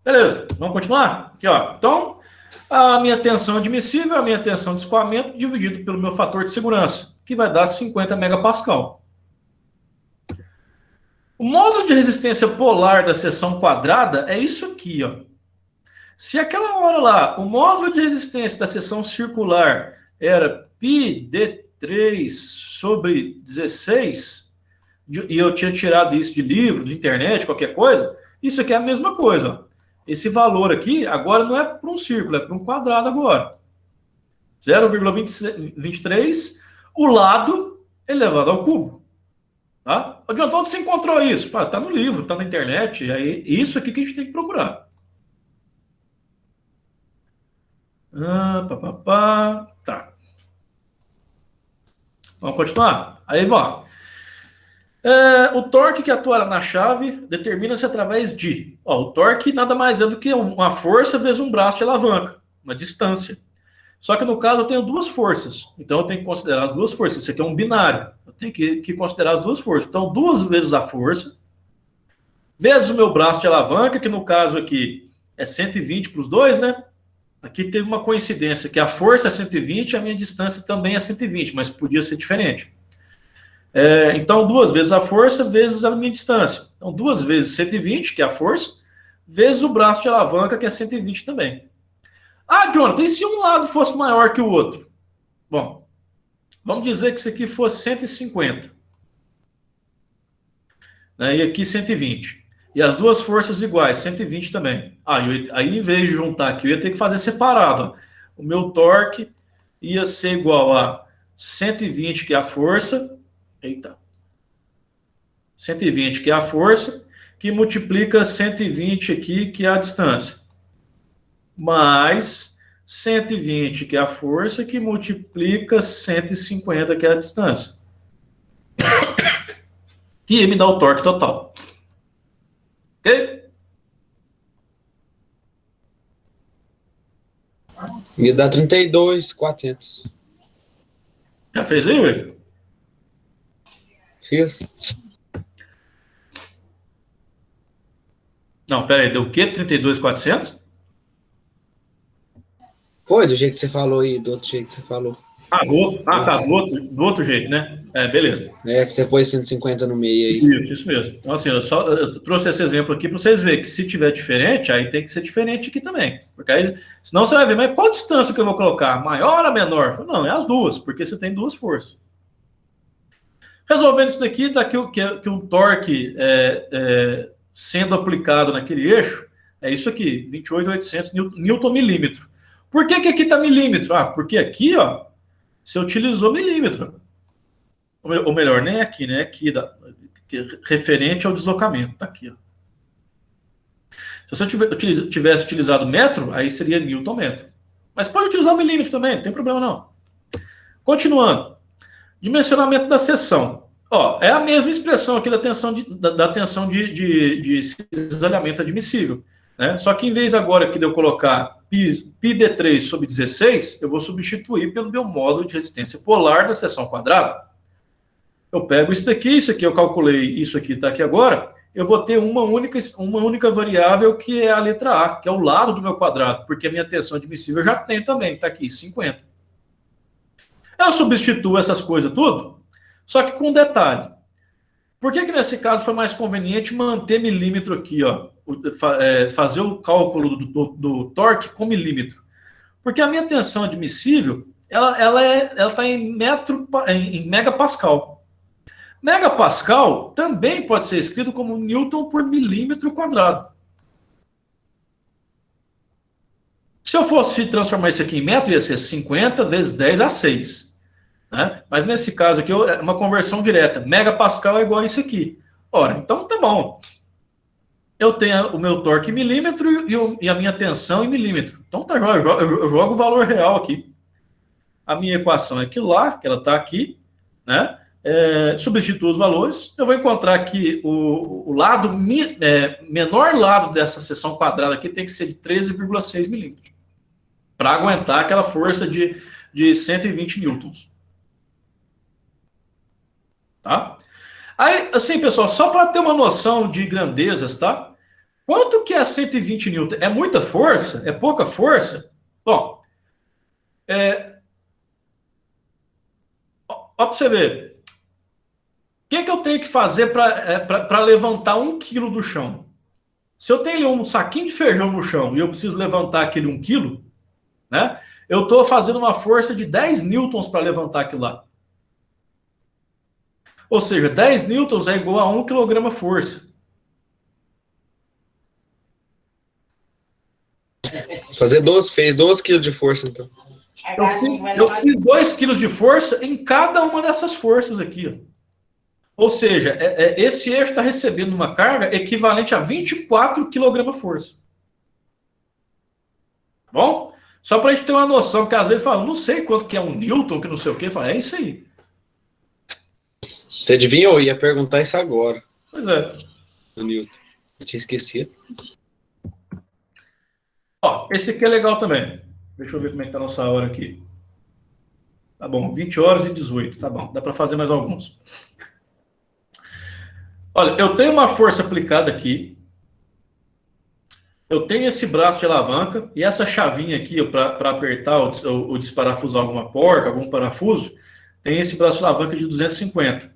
Beleza, vamos continuar? Aqui, ó. Então, a minha tensão admissível é a minha tensão de escoamento dividido pelo meu fator de segurança, que vai dar 50 megapascal. O módulo de resistência polar da seção quadrada é isso aqui, ó. Se aquela hora lá, o módulo de resistência da seção circular era πd3 sobre 16, e eu tinha tirado isso de livro, de internet, qualquer coisa, isso aqui é a mesma coisa, ó. Esse valor aqui, agora não é para um círculo, é para um quadrado agora. 0,23, o lado elevado ao cubo. Tá? Jonathan, onde você encontrou isso? Está no livro, está na internet, é isso aqui que a gente tem que procurar. Tá. Vamos continuar? Aí, vamos. O torque que atua na chave determina-se através de... o torque nada mais é do que uma força vezes um braço de alavanca, uma distância. Só que no caso eu tenho duas forças, então eu tenho que considerar as duas forças. Isso aqui é um binário, eu tenho que considerar as duas forças. Então, 2 vezes a força, vezes o meu braço de alavanca, que no caso aqui é 120 para os dois, né? Aqui teve uma coincidência, que a força é 120 e a minha distância também é 120, mas podia ser diferente. Então, 2 vezes a força, vezes a minha distância. Então, 2 vezes 120, que é a força, vezes o braço de alavanca, que é 120 também. Jonathan, e se um lado fosse maior que o outro? Bom, vamos dizer que isso aqui fosse 150. Né, e aqui 120. E as duas forças iguais, 120 também. Aí, em vez de juntar aqui, eu ia ter que fazer separado. Ó. O meu torque ia ser igual a 120, que é a força... Eita. 120, que é a força, que multiplica 120 aqui, que é a distância. Mais 120, que é a força, que multiplica 150, que é a distância. Que me dá o torque total. Ok? Ia dar 32.400. Já fez aí, Will? Fiz. Não, pera aí, deu o quê? 32.400? Foi do jeito que você falou aí, do outro jeito que você falou. Tá, do outro jeito, né? Beleza. É, que você pôs 150 no meio aí. Isso mesmo. Então, assim, eu trouxe esse exemplo aqui para vocês verem que se tiver diferente, aí tem que ser diferente aqui também. Porque aí, senão você vai ver, mas qual distância que eu vou colocar? Maior ou menor? Não, é as duas, porque você tem duas forças. Resolvendo isso daqui, que um torque sendo aplicado naquele eixo, é isso aqui, 28.800 Newton milímetro. Por que aqui está milímetro? Porque aqui, ó, você utilizou milímetro. Ou melhor, nem aqui, né? Aqui, referente ao deslocamento. Tá aqui, ó. Se você tivesse utilizado metro, aí seria Newton metro. Mas pode utilizar milímetro também, não tem problema não. Continuando. Dimensionamento da seção. Ó, é a mesma expressão aqui da tensão de cisalhamento admissível. Né? Só que em vez agora de eu colocar πd3 sobre 16, eu vou substituir pelo meu módulo de resistência polar da seção quadrada. Eu pego isso aqui eu calculei, isso aqui está aqui agora, eu vou ter uma única variável que é a letra A, que é o lado do meu quadrado, porque a minha tensão admissível eu já tenho também, está aqui, 50. Eu substituo essas coisas tudo, só que com um detalhe. Por que nesse caso foi mais conveniente manter milímetro aqui, ó, fazer o cálculo do torque com milímetro? Porque a minha tensão admissível, ela está em megapascal. Megapascal também pode ser escrito como Newton por milímetro quadrado. Se eu fosse transformar isso aqui em metro, ia ser 50 vezes 10 a 6. Né? Mas nesse caso aqui, é uma conversão direta. Megapascal é igual a isso aqui. Ora, então tá bom. Eu tenho o meu torque em milímetro e a minha tensão em milímetro. Então tá, eu jogo o valor real aqui. A minha equação é aquilo lá, que ela está aqui, né? Substituo os valores, eu vou encontrar que o lado menor lado dessa seção quadrada aqui tem que ser de 13,6 milímetros para aguentar aquela força de 120 newtons. Tá? Aí, assim, pessoal, só para ter uma noção de grandezas, tá? Quanto que é 120 newtons? É muita força? É pouca força? Bom, ó para você ver. O que eu tenho que fazer para levantar 1 quilo do chão? Se eu tenho um saquinho de feijão no chão e eu preciso levantar aquele 1 quilo, né? Eu estou fazendo uma força de 10 newtons para levantar aquilo lá. Ou seja, 10 newtons é igual a 1 quilograma força. Fez 12 quilos de força, então. Eu fiz 2 quilos de força em cada uma dessas forças aqui, ó. Ou seja, esse eixo está recebendo uma carga equivalente a 24 kg força. Bom? Só para a gente ter uma noção, porque às vezes fala, não sei quanto que é um newton, que não sei o quê. Fala, é isso aí. Você adivinhou? Eu ia perguntar isso agora. Pois é. O Newton. Eu tinha esquecido. Ó, esse aqui é legal também. Deixa eu ver como é que está a nossa hora aqui. Tá bom, 20 horas e 18. Tá bom, dá para fazer mais alguns. Olha, eu tenho uma força aplicada aqui. Eu tenho esse braço de alavanca e essa chavinha aqui para apertar ou desparafusar alguma porca, algum parafuso, tem esse braço de alavanca de 250.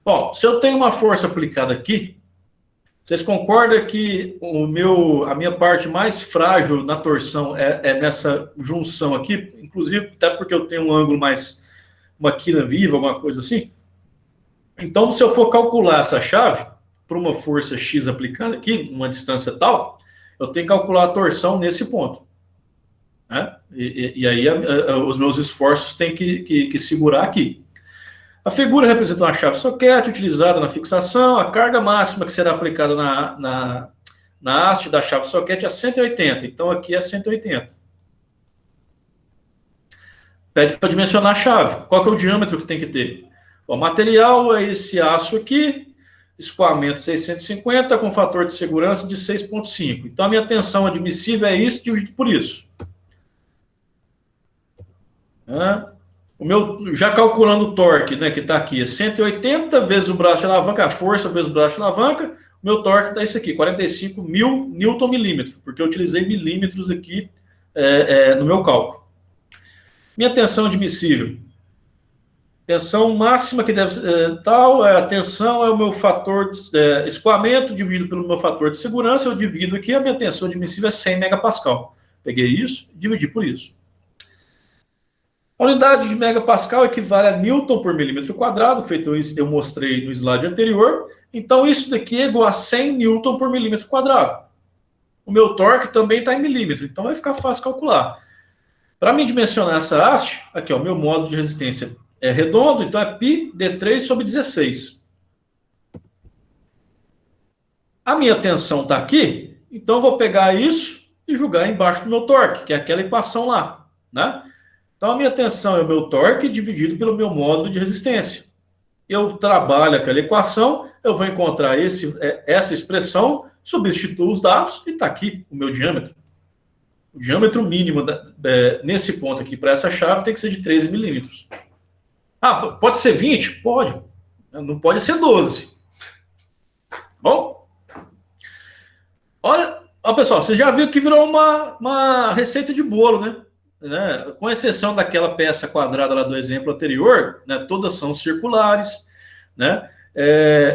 Bom, se eu tenho uma força aplicada aqui, vocês concordam que a minha parte mais frágil na torção é nessa junção aqui? Inclusive, até porque eu tenho um ângulo mais, uma quina viva, alguma coisa assim? Então, se eu for calcular essa chave para uma força X aplicada aqui, numa distância tal, eu tenho que calcular a torção nesse ponto. Né? E aí os meus esforços têm que segurar aqui. A figura representa uma chave soquete utilizada na fixação, a carga máxima que será aplicada na haste da chave soquete é 180, então aqui é 180. Pede para dimensionar a chave. Qual que é o diâmetro que tem que ter? O material é esse aço aqui, escoamento 650 com fator de segurança de 6,5. Então a minha tensão admissível é isso dividido por isso. Já calculando o torque, né, que está aqui, é 180 vezes o braço de alavanca, a força vezes o braço de alavanca, o meu torque está isso aqui, 45.000 Nm, porque eu utilizei milímetros aqui no meu cálculo. Minha tensão admissível. Tensão máxima que deve ser a tensão é o meu fator de escoamento dividido pelo meu fator de segurança, eu divido aqui, a minha tensão admissível é 100 megapascal. Peguei isso e dividi por isso. A unidade de megapascal equivale a Newton por milímetro quadrado, feito isso eu mostrei no slide anterior. Então isso daqui é igual a 100 Newton por milímetro quadrado. O meu torque também está em milímetro, então vai ficar fácil calcular. Para mim dimensionar essa haste, aqui ó, meu módulo de resistência é redondo, então é π d3 sobre 16. A minha tensão está aqui, então eu vou pegar isso e jogar embaixo do meu torque, que é aquela equação lá, né? Então a minha tensão é o meu torque dividido pelo meu módulo de resistência. Eu trabalho aquela equação, eu vou encontrar essa expressão, substituo os dados e está aqui o meu diâmetro. O diâmetro mínimo nesse ponto aqui para essa chave tem que ser de 13 milímetros. Ah, pode ser 20? Pode. Não pode ser 12. Bom? Olha, pessoal, você já viu que virou uma receita de bolo, né? Com exceção daquela peça quadrada lá do exemplo anterior, né? Todas são circulares, né?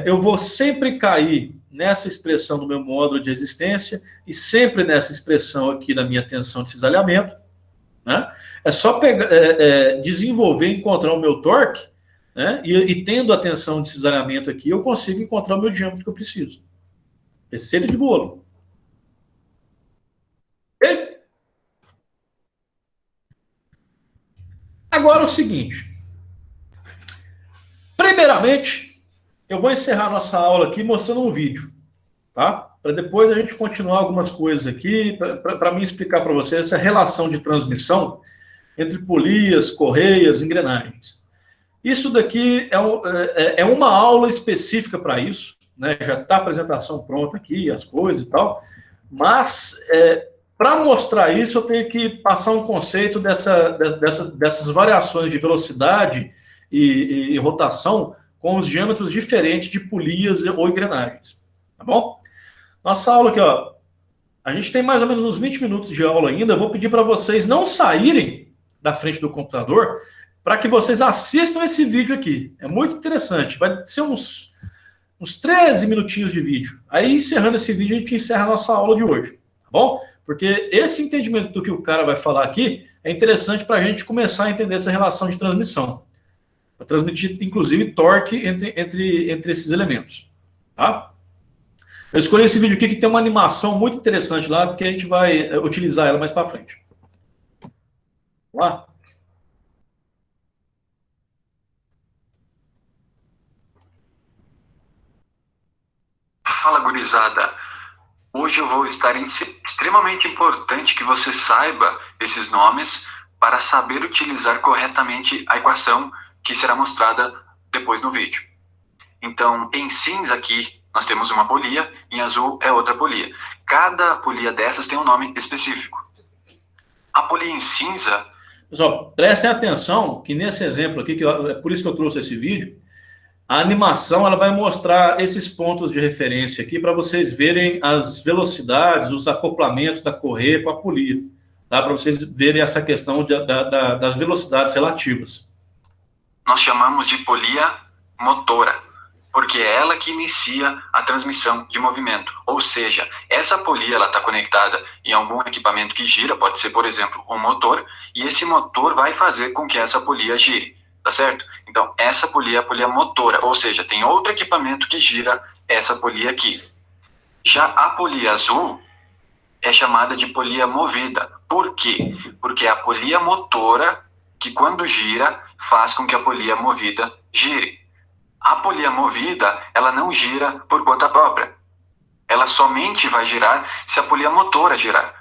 Eu vou sempre cair nessa expressão do meu módulo de resistência e sempre nessa expressão aqui da minha tensão de cisalhamento, né? É só desenvolver e encontrar o meu torque, né? E tendo a tensão de cisalhamento aqui, eu consigo encontrar o meu diâmetro que eu preciso. Receita de bolo. E agora é o seguinte. Primeiramente, eu vou encerrar nossa aula aqui mostrando um vídeo, tá? Para depois a gente continuar algumas coisas aqui, para mim explicar para vocês essa relação de transmissão entre polias, correias, engrenagens. Isso daqui é uma aula específica para isso, né? Já está a apresentação pronta aqui, as coisas e tal, mas para mostrar isso eu tenho que passar um conceito dessas variações de velocidade e rotação com os diâmetros diferentes de polias ou engrenagens, tá bom? Nossa aula aqui, ó, a gente tem mais ou menos uns 20 minutos de aula ainda, eu vou pedir para vocês não saírem da frente do computador para que vocês assistam esse vídeo aqui, é muito interessante, vai ser uns 13 minutinhos de vídeo, aí encerrando esse vídeo a gente encerra a nossa aula de hoje, tá bom? Porque esse entendimento do que o cara vai falar aqui é interessante para a gente começar a entender essa relação de transmissão. Para transmitir, inclusive, torque entre esses elementos. Tá? Eu escolhi esse vídeo aqui que tem uma animação muito interessante lá, porque a gente vai utilizar ela mais para frente. Vamos lá? Fala, gurizada. Hoje eu vou estar extremamente importante que você saiba esses nomes para saber utilizar corretamente a equação que será mostrada depois no vídeo. Então, em cinza aqui, nós temos uma polia, em azul é outra polia. Cada polia dessas tem um nome específico. A polia em cinza... Pessoal, prestem atenção que nesse exemplo aqui, é por isso que eu trouxe esse vídeo, a animação ela vai mostrar esses pontos de referência aqui para vocês verem as velocidades, os acoplamentos da correia com a polia, tá? Para vocês verem essa questão das velocidades relativas. Nós chamamos de polia motora, porque é ela que inicia a transmissão de movimento. Ou seja, essa polia está conectada em algum equipamento que gira, pode ser, por exemplo, um motor, e esse motor vai fazer com que essa polia gire, tá certo? Então, essa polia é a polia motora, ou seja, tem outro equipamento que gira essa polia aqui. Já a polia azul é chamada de polia movida. Por quê? Porque é a polia motora que, quando gira, faz com que a polia movida gire. A polia movida, ela não gira por conta própria. Ela somente vai girar se a polia motora girar.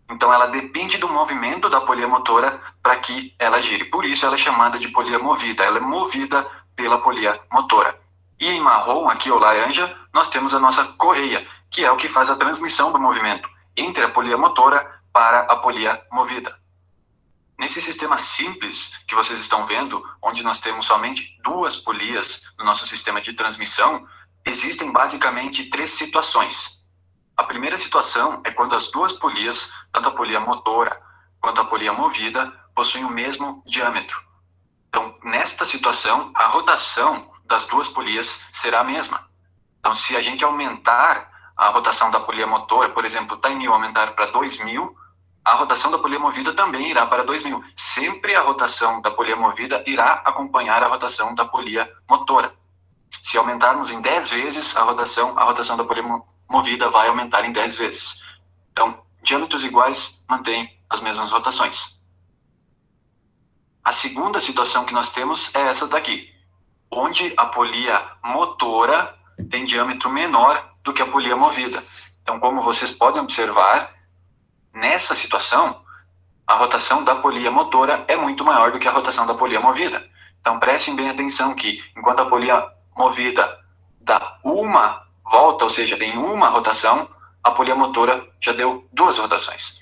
Então, ela depende do movimento da polia motora para que ela gire. Por isso, ela é chamada de polia movida. Ela é movida pela polia motora. E em marrom, aqui ou laranja, nós temos a nossa correia, que é o que faz a transmissão do movimento entre a polia motora para a polia movida. Nesse sistema simples que vocês estão vendo, onde nós temos somente 2 polias no nosso sistema de transmissão, existem basicamente 3 situações. A primeira situação é quando as 2 polias, tanto a polia motora quanto a polia movida, possuem o mesmo diâmetro. Então, nesta situação, a rotação das 2 polias será a mesma. Então, se a gente aumentar a rotação da polia motora, por exemplo, está em 1000, aumentar para 2000, a rotação da polia movida também irá para 2000. Sempre a rotação da polia movida irá acompanhar a rotação da polia motora. Se aumentarmos em 10 vezes a rotação da polia movida vai aumentar em 10 vezes. Então, diâmetros iguais mantêm as mesmas rotações. A segunda situação que nós temos é essa daqui, onde a polia motora tem diâmetro menor do que a polia movida. Então, como vocês podem observar, nessa situação, a rotação da polia motora é muito maior do que a rotação da polia movida. Então, prestem bem atenção que, enquanto a polia movida dá uma volta, ou seja, tem uma rotação, a polia motora já deu 2 rotações.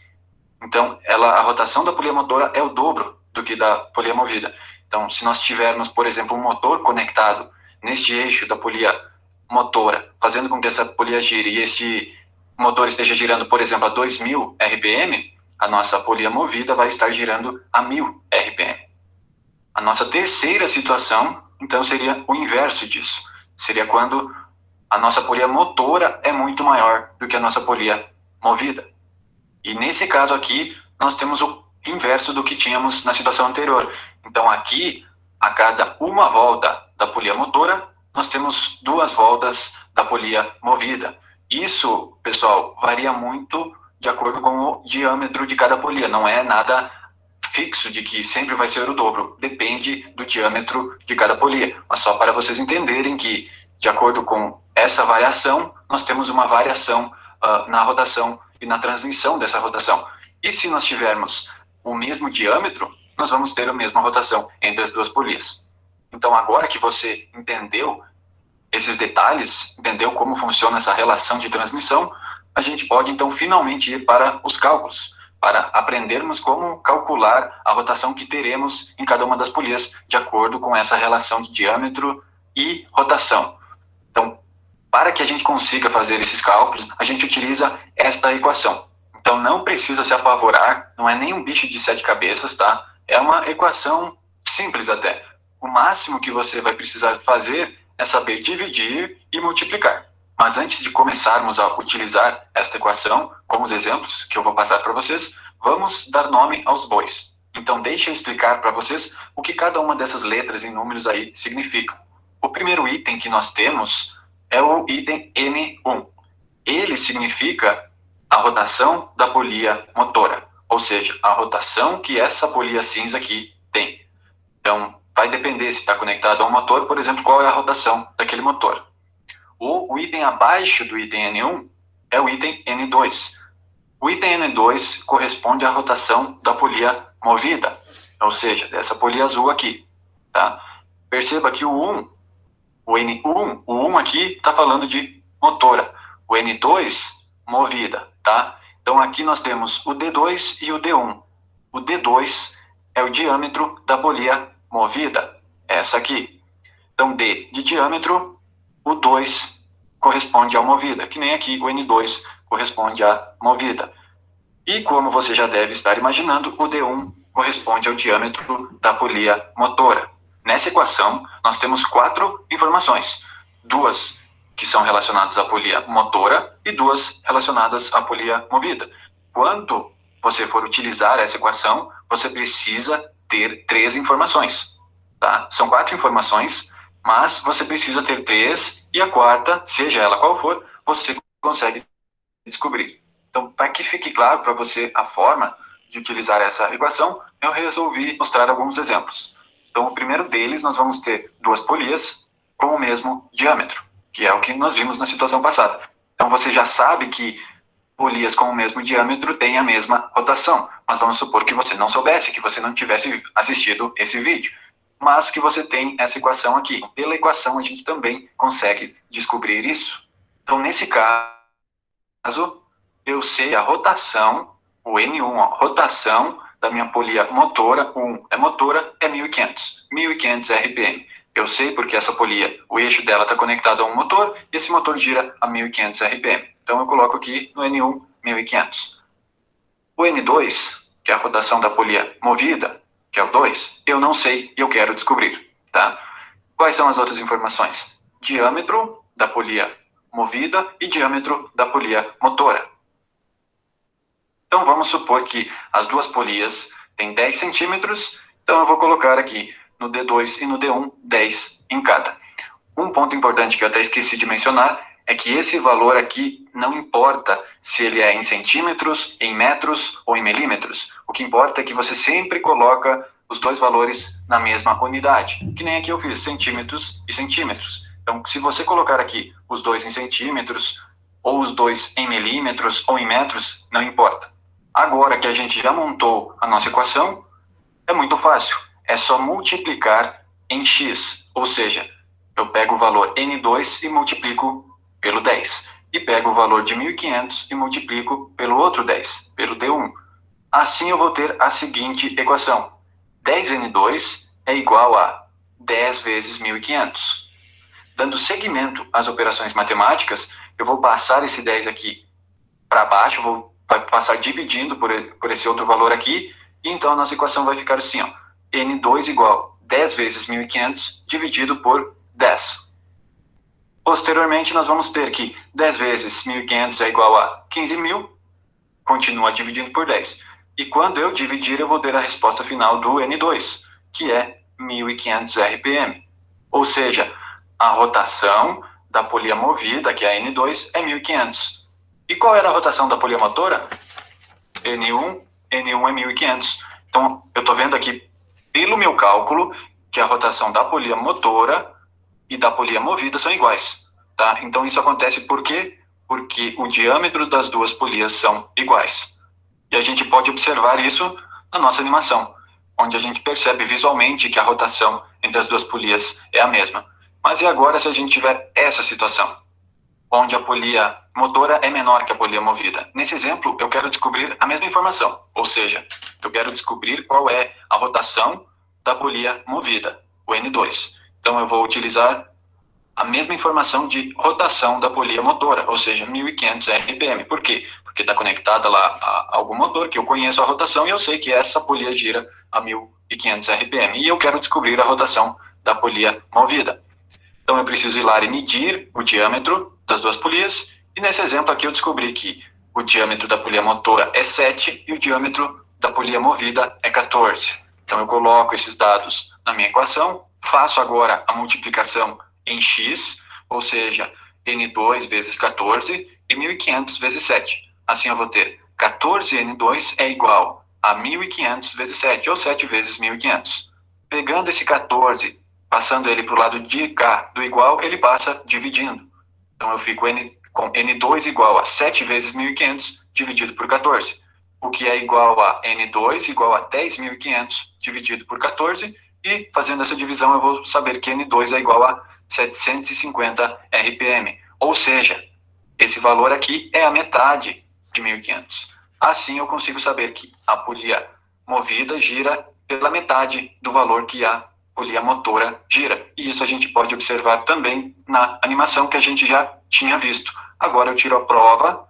Então, a rotação da polia motora é o dobro do que da polia movida. Então, se nós tivermos, por exemplo, um motor conectado neste eixo da polia motora, fazendo com que essa polia gire e este motor esteja girando, por exemplo, a 2000 RPM, a nossa polia movida vai estar girando a 1000 RPM. A nossa terceira situação, então, seria o inverso disso. Seria quando a nossa polia motora é muito maior do que a nossa polia movida. E nesse caso aqui, nós temos o inverso do que tínhamos na situação anterior. Então, aqui, a cada uma volta da polia motora, nós temos 2 voltas da polia movida. Isso, pessoal, varia muito de acordo com o diâmetro de cada polia. Não é nada fixo de que sempre vai ser o dobro. Depende do diâmetro de cada polia. Mas só para vocês entenderem que, de acordo com essa variação, nós temos uma variação na rotação e na transmissão dessa rotação. E se nós tivermos o mesmo diâmetro, nós vamos ter a mesma rotação entre as 2 polias. Então, agora que você entendeu esses detalhes, entendeu como funciona essa relação de transmissão, a gente pode, então, finalmente ir para os cálculos, para aprendermos como calcular a rotação que teremos em cada uma das polias, de acordo com essa relação de diâmetro e rotação. Então, para que a gente consiga fazer esses cálculos, a gente utiliza esta equação. Então, não precisa se apavorar, não é nem um bicho de 7 cabeças, tá? É uma equação simples até. O máximo que você vai precisar fazer é saber dividir e multiplicar. Mas antes de começarmos a utilizar esta equação, como os exemplos que eu vou passar para vocês, vamos dar nome aos bois. Então, deixe eu explicar para vocês o que cada uma dessas letras e números aí significam. O primeiro item que nós temos é o item N1. Ele significa a rotação da polia motora, ou seja, a rotação que essa polia cinza aqui tem. Então, vai depender se está conectado a um motor, por exemplo, qual é a rotação daquele motor. O item abaixo do item N1 é o item N2. O item N2 corresponde à rotação da polia movida, ou seja, dessa polia azul aqui. Tá? Perceba que o N1 aqui está falando de motora, o N2, movida. Tá? Então, aqui nós temos o D2 e o D1. O D2 é o diâmetro da polia movida, essa aqui. Então, D de diâmetro, o 2 corresponde à movida, que nem aqui o N2 corresponde à movida. E como você já deve estar imaginando, o D1 corresponde ao diâmetro da polia motora. Nessa equação, nós temos 4 informações. 2 que são relacionadas à polia motora e 2 relacionadas à polia movida. Quando você for utilizar essa equação, você precisa ter 3 informações. Tá? São 4 informações, mas você precisa ter 3 e a quarta, seja ela qual for, você consegue descobrir. Então, para que fique claro para você a forma de utilizar essa equação, eu resolvi mostrar alguns exemplos. Então, o primeiro deles, nós vamos ter duas polias com o mesmo diâmetro, que é o que nós vimos na situação passada. Então, você já sabe que polias com o mesmo diâmetro têm a mesma rotação, mas vamos supor que você não soubesse, que você não tivesse assistido esse vídeo, mas que você tem essa equação aqui. Pela equação, a gente também consegue descobrir isso. Então, nesse caso, eu sei a rotação, o N1, a rotação da minha polia motora, motora, é 1.500 RPM. Eu sei porque essa polia, o eixo dela está conectado a um motor, e esse motor gira a 1.500 RPM. Então, eu coloco aqui no N1, 1.500. O N2, que é a rotação da polia movida, que é o 2, eu não sei e eu quero descobrir, tá? Quais são as outras informações? Diâmetro da polia movida e diâmetro da polia motora. Então, vamos supor que as duas polias têm 10 centímetros, então eu vou colocar aqui no D2 e no D1, 10 em cada. Um ponto importante que eu até esqueci de mencionar é que esse valor aqui não importa se ele é em centímetros, em metros ou em milímetros. O que importa é que você sempre coloca os dois valores na mesma unidade. Que nem aqui eu fiz, centímetros e centímetros. Então, se você colocar aqui os dois em centímetros, ou os dois em milímetros ou em metros, não importa. Agora que a gente já montou a nossa equação, é muito fácil. É só multiplicar em x, ou seja, eu pego o valor N2 e multiplico pelo 10. E pego o valor de 1.500 e multiplico pelo outro 10, pelo D1. Assim eu vou ter a seguinte equação. 10N2 é igual a 10 vezes 1.500. Dando seguimento às operações matemáticas, eu vou passar esse 10 aqui para baixo, vou passar dividindo por esse outro valor aqui, e então a nossa equação vai ficar assim, ó. N2 igual 10 vezes 1.500 dividido por 10. Posteriormente, nós vamos ter que 10 vezes 1.500 é igual a 15.000, continua dividindo por 10. E quando eu dividir, eu vou ter a resposta final do N2, que é 1.500 RPM. Ou seja, a rotação da polia movida, que é a N2, é 1.500. E qual era a rotação da polia motora? N1 é 1.500. Então, eu estou vendo aqui, pelo meu cálculo, que a rotação da polia motora e da polia movida são iguais. Tá? Então, isso acontece por quê? Porque o diâmetro das duas polias são iguais. E a gente pode observar isso na nossa animação, onde a gente percebe visualmente que a rotação entre as duas polias é a mesma. Mas e agora se a gente tiver essa situação, onde a polia motora é menor que a polia movida? Nesse exemplo, eu quero descobrir a mesma informação, ou seja, eu quero descobrir qual é a rotação da polia movida, o N2. Então, eu vou utilizar a mesma informação de rotação da polia motora, ou seja, 1.500 RPM. Por quê? Porque está conectada lá a algum motor, que eu conheço a rotação e eu sei que essa polia gira a 1.500 RPM. E eu quero descobrir a rotação da polia movida. Então, eu preciso ir lá e medir o diâmetro das duas polias. E nesse exemplo aqui eu descobri que o diâmetro da polia motora é 7 e o diâmetro da polia movida é 14. Então, eu coloco esses dados na minha equação, faço agora a multiplicação em x, ou seja, N2 vezes 14 e 1.500 vezes 7. Assim eu vou ter 14N2 é igual a 1.500 vezes 7, ou 7 vezes 1.500. Pegando esse 14, passando ele para o lado de cá do igual, ele passa dividindo. Então eu fico com N2 igual a 7 vezes 1.500 dividido por 14. O que é igual a N2 igual a 10.500 dividido por 14. E fazendo essa divisão eu vou saber que N2 é igual a 750 RPM. Ou seja, esse valor aqui é a metade de 1.500. Assim eu consigo saber que a polia movida gira pela metade do valor que a polia motora gira. E isso a gente pode observar também na animação que a gente já tinha visto. Agora eu tiro a prova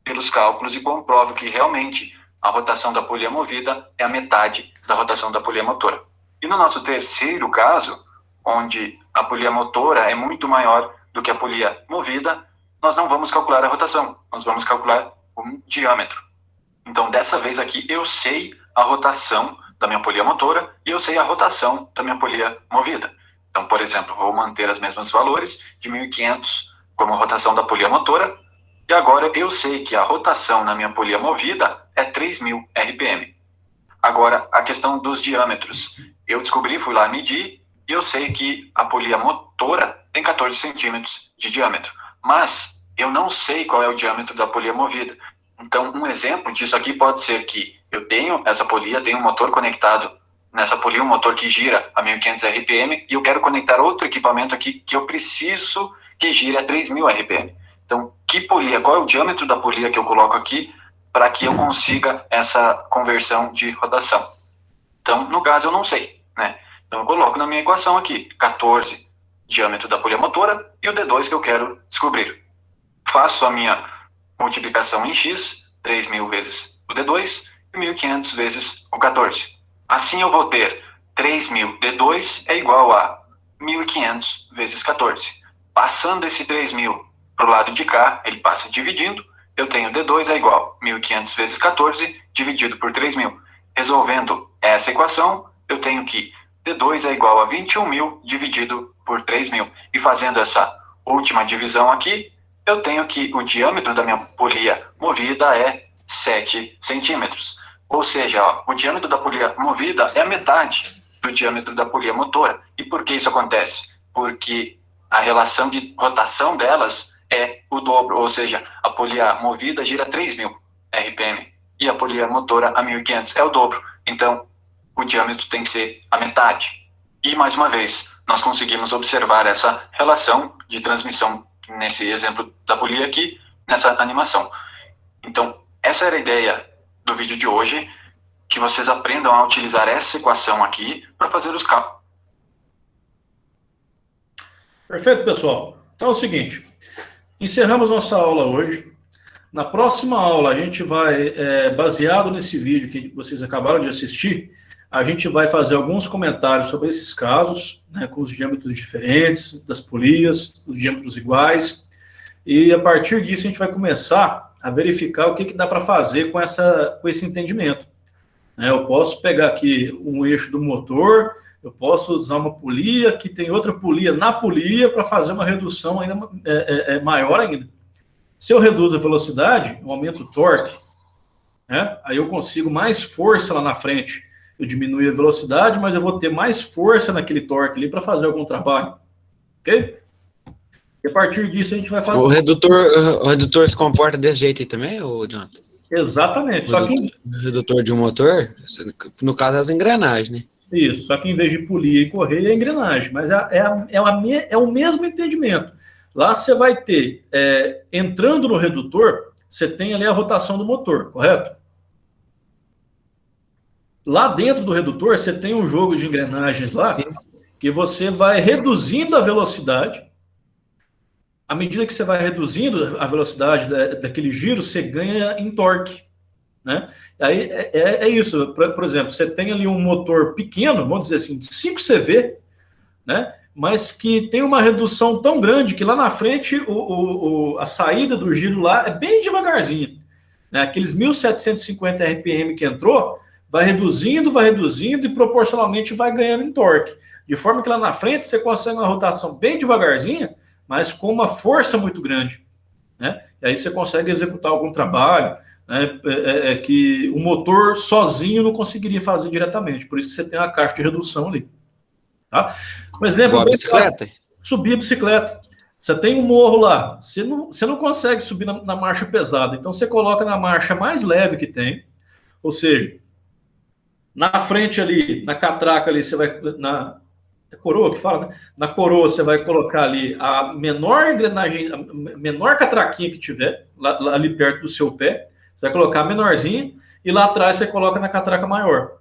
pelos cálculos e comprovo que realmente a rotação da polia movida é a metade da rotação da polia motora. E no nosso terceiro caso, onde a polia motora é muito maior do que a polia movida, nós não vamos calcular a rotação, nós vamos calcular o diâmetro. Então, dessa vez aqui, eu sei a rotação da minha polia motora e eu sei a rotação da minha polia movida. Então, por exemplo, vou manter os mesmos valores de 1.500 como rotação da polia motora, e agora eu sei que a rotação na minha polia movida é 3.000 RPM. Agora, a questão dos diâmetros. Eu descobri, fui lá medir, e eu sei que a polia motora tem 14 centímetros de diâmetro. Mas eu não sei qual é o diâmetro da polia movida. Então, um exemplo disso aqui pode ser que eu tenho essa polia, tenho um motor conectado nessa polia, um motor que gira a 1500 RPM, e eu quero conectar outro equipamento aqui que eu preciso que gire a 3000 RPM. Então, que polia, qual é o diâmetro da polia que eu coloco aqui para que eu consiga essa conversão de rotação? Então, no caso, eu não sei, né? Então, eu coloco na minha equação aqui, 14, diâmetro da polia motora, e o D2 que eu quero descobrir. Faço a minha multiplicação em X, 3.000 vezes o D2, e 1.500 vezes o 14. Assim, eu vou ter 3.000 D2 é igual a 1.500 vezes 14. Passando esse 3.000 para o lado de cá, ele passa dividindo, eu tenho D2 é igual a 1.500 vezes 14 dividido por 3.000. Resolvendo essa equação, eu tenho que D2 é igual a 21.000 dividido por 3.000. E fazendo essa última divisão aqui, eu tenho que o diâmetro da minha polia movida é 7 centímetros. Ou seja, ó, o diâmetro da polia movida é a metade do diâmetro da polia motora. E por que isso acontece? Porque a relação de rotação delas é o dobro, ou seja, a polia movida gira 3.000 RPM e a polia motora a 1.500 é o dobro. Então, o diâmetro tem que ser a metade. E, mais uma vez, nós conseguimos observar essa relação de transmissão nesse exemplo da polia aqui, nessa animação. Então, essa era a ideia do vídeo de hoje, que vocês aprendam a utilizar essa equação aqui para fazer os cálculos. Perfeito, pessoal. Então é o seguinte, encerramos nossa aula hoje. Na próxima aula, a gente vai, baseado nesse vídeo que vocês acabaram de assistir, a gente vai fazer alguns comentários sobre esses casos, né, com os diâmetros diferentes, das polias, os diâmetros iguais, e a partir disso a gente vai começar a verificar o que dá para fazer com esse entendimento. Eu posso pegar aqui um eixo do motor, eu posso usar uma polia que tem outra polia na polia para fazer uma redução ainda maior ainda. Se eu reduzo a velocidade, eu aumento o torque, né? Aí eu consigo mais força lá na frente. Eu diminuo a velocidade, mas eu vou ter mais força naquele torque ali para fazer algum trabalho. Ok? E a partir disso a gente vai fazer... O redutor se comporta desse jeito aí também, ou Jonathan? Exatamente. Só que o redutor de um motor, no caso, as engrenagens, né? Isso, só que em vez de polia e correia, é engrenagem. Mas é o mesmo entendimento. Lá você vai ter, entrando no redutor, você tem ali a rotação do motor, correto? Lá dentro do redutor, você tem um jogo de engrenagens lá, sim, que você vai reduzindo a velocidade. À medida que você vai reduzindo a velocidade daquele giro, você ganha em torque, né? Aí é isso. Por exemplo, você tem ali um motor pequeno, vamos dizer assim, de 5 CV, né? Mas que tem uma redução tão grande que lá na frente a saída do giro lá é bem devagarzinho, né? Aqueles 1.750 RPM que entrou, vai reduzindo e proporcionalmente vai ganhando em torque. De forma que lá na frente você consegue uma rotação bem devagarzinha, mas com uma força muito grande, né? E aí você consegue executar algum trabalho, né, que o motor sozinho não conseguiria fazer diretamente. Por isso que você tem a caixa de redução ali. Tá? Um exemplo, a bicicleta. Subir a bicicleta. Você tem um morro lá, você não consegue subir na marcha pesada, então você coloca na marcha mais leve que tem, ou seja, na frente ali, na catraca ali, você vai... É coroa que fala, né? Na coroa você vai colocar ali a menor engrenagem, a menor catraquinha que tiver, lá ali perto do seu pé. Você vai colocar a menorzinha e lá atrás você coloca na catraca maior.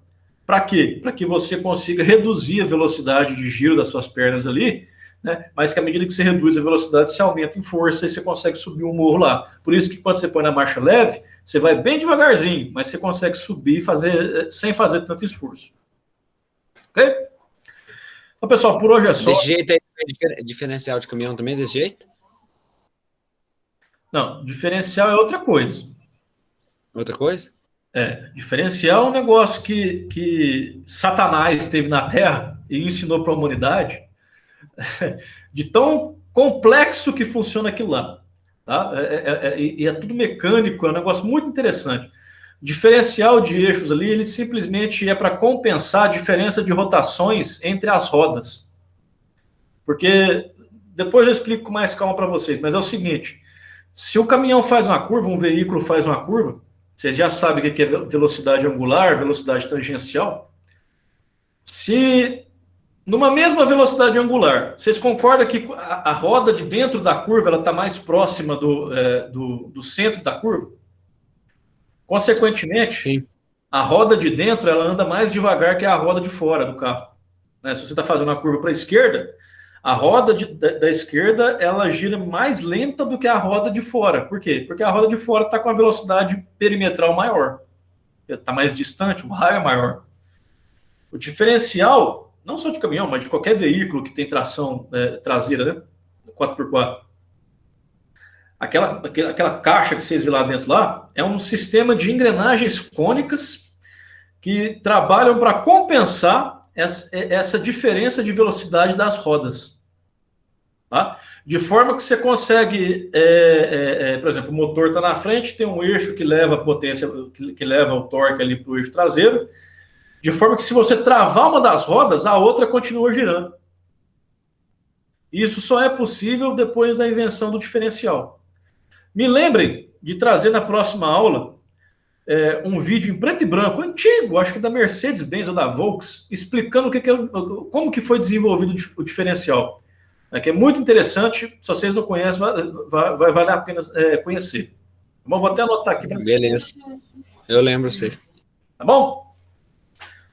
Para quê? Para que você consiga reduzir a velocidade de giro das suas pernas ali, né? Mas que à medida que você reduz a velocidade, você aumenta em força e você consegue subir um morro lá. Por isso que quando você põe na marcha leve, você vai bem devagarzinho, mas você consegue subir sem fazer tanto esforço. Ok? Então, pessoal, por hoje é só. Desse jeito aí, diferencial de caminhão também, desse jeito? Não, diferencial é outra coisa. Outra coisa? Diferencial é um negócio que Satanás teve na Terra e ensinou para a humanidade, de tão complexo que funciona aquilo lá. Tá? E é tudo mecânico, é um negócio muito interessante. Diferencial de eixos ali, ele simplesmente é para compensar a diferença de rotações entre as rodas. Porque, depois eu explico com mais calma para vocês, mas é o seguinte, se o caminhão faz uma curva, um veículo faz uma curva, vocês já sabem o que é velocidade angular, velocidade tangencial. Se numa mesma velocidade angular, vocês concordam que a roda de dentro da curva está mais próxima do centro da curva? Consequentemente, Sim. a roda de dentro ela anda mais devagar que a roda de fora do carro. Né? Se você está fazendo uma curva para a esquerda, a roda da esquerda ela gira mais lenta do que a roda de fora. Por quê? Porque a roda de fora está com a velocidade perimetral maior. Está mais distante, o raio é maior. O diferencial, não só de caminhão, mas de qualquer veículo que tem tração traseira, né? 4x4. Aquela caixa que vocês viram lá dentro lá, é um sistema de engrenagens cônicas que trabalham para compensar essa diferença de velocidade das rodas. Tá? De forma que você consegue, por exemplo, o motor está na frente, tem um eixo que leva a potência, que leva o torque ali para o eixo traseiro, de forma que se você travar uma das rodas, a outra continua girando. Isso só é possível depois da invenção do diferencial. Me lembrem de trazer na próxima aula um vídeo em preto e branco, antigo, acho que da Mercedes-Benz ou da Volks, explicando como que foi desenvolvido o diferencial. Que é muito interessante, se vocês não conhecem, vai valer a pena conhecer. Bom, vou até anotar aqui. Beleza. Eu lembro, sei. Tá bom?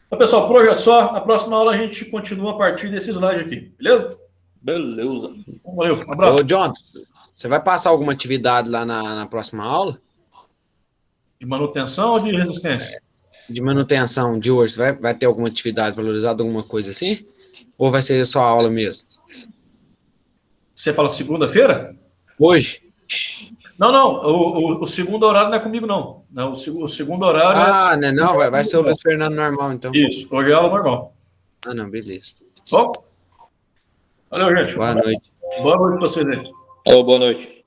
Então, pessoal, por hoje é só. Na próxima aula a gente continua a partir desse slide aqui, beleza? Beleza. Valeu, um abraço. Ô, John, você vai passar alguma atividade lá na próxima aula? De manutenção ou de resistência? De manutenção de hoje, vai ter alguma atividade valorizada, alguma coisa assim? Ou vai ser só aula mesmo? Você fala segunda-feira? Hoje? Não. O segundo horário não é comigo, não. O segundo horário né? Não, vai ser o Luiz Fernando normal, então. Isso, hoje é aula normal. Ah, não, beleza. Bom? Valeu, gente. Boa noite. Boa noite para vocês aí. Ô, boa noite.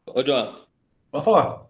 Ô, Jonathan. Pode falar.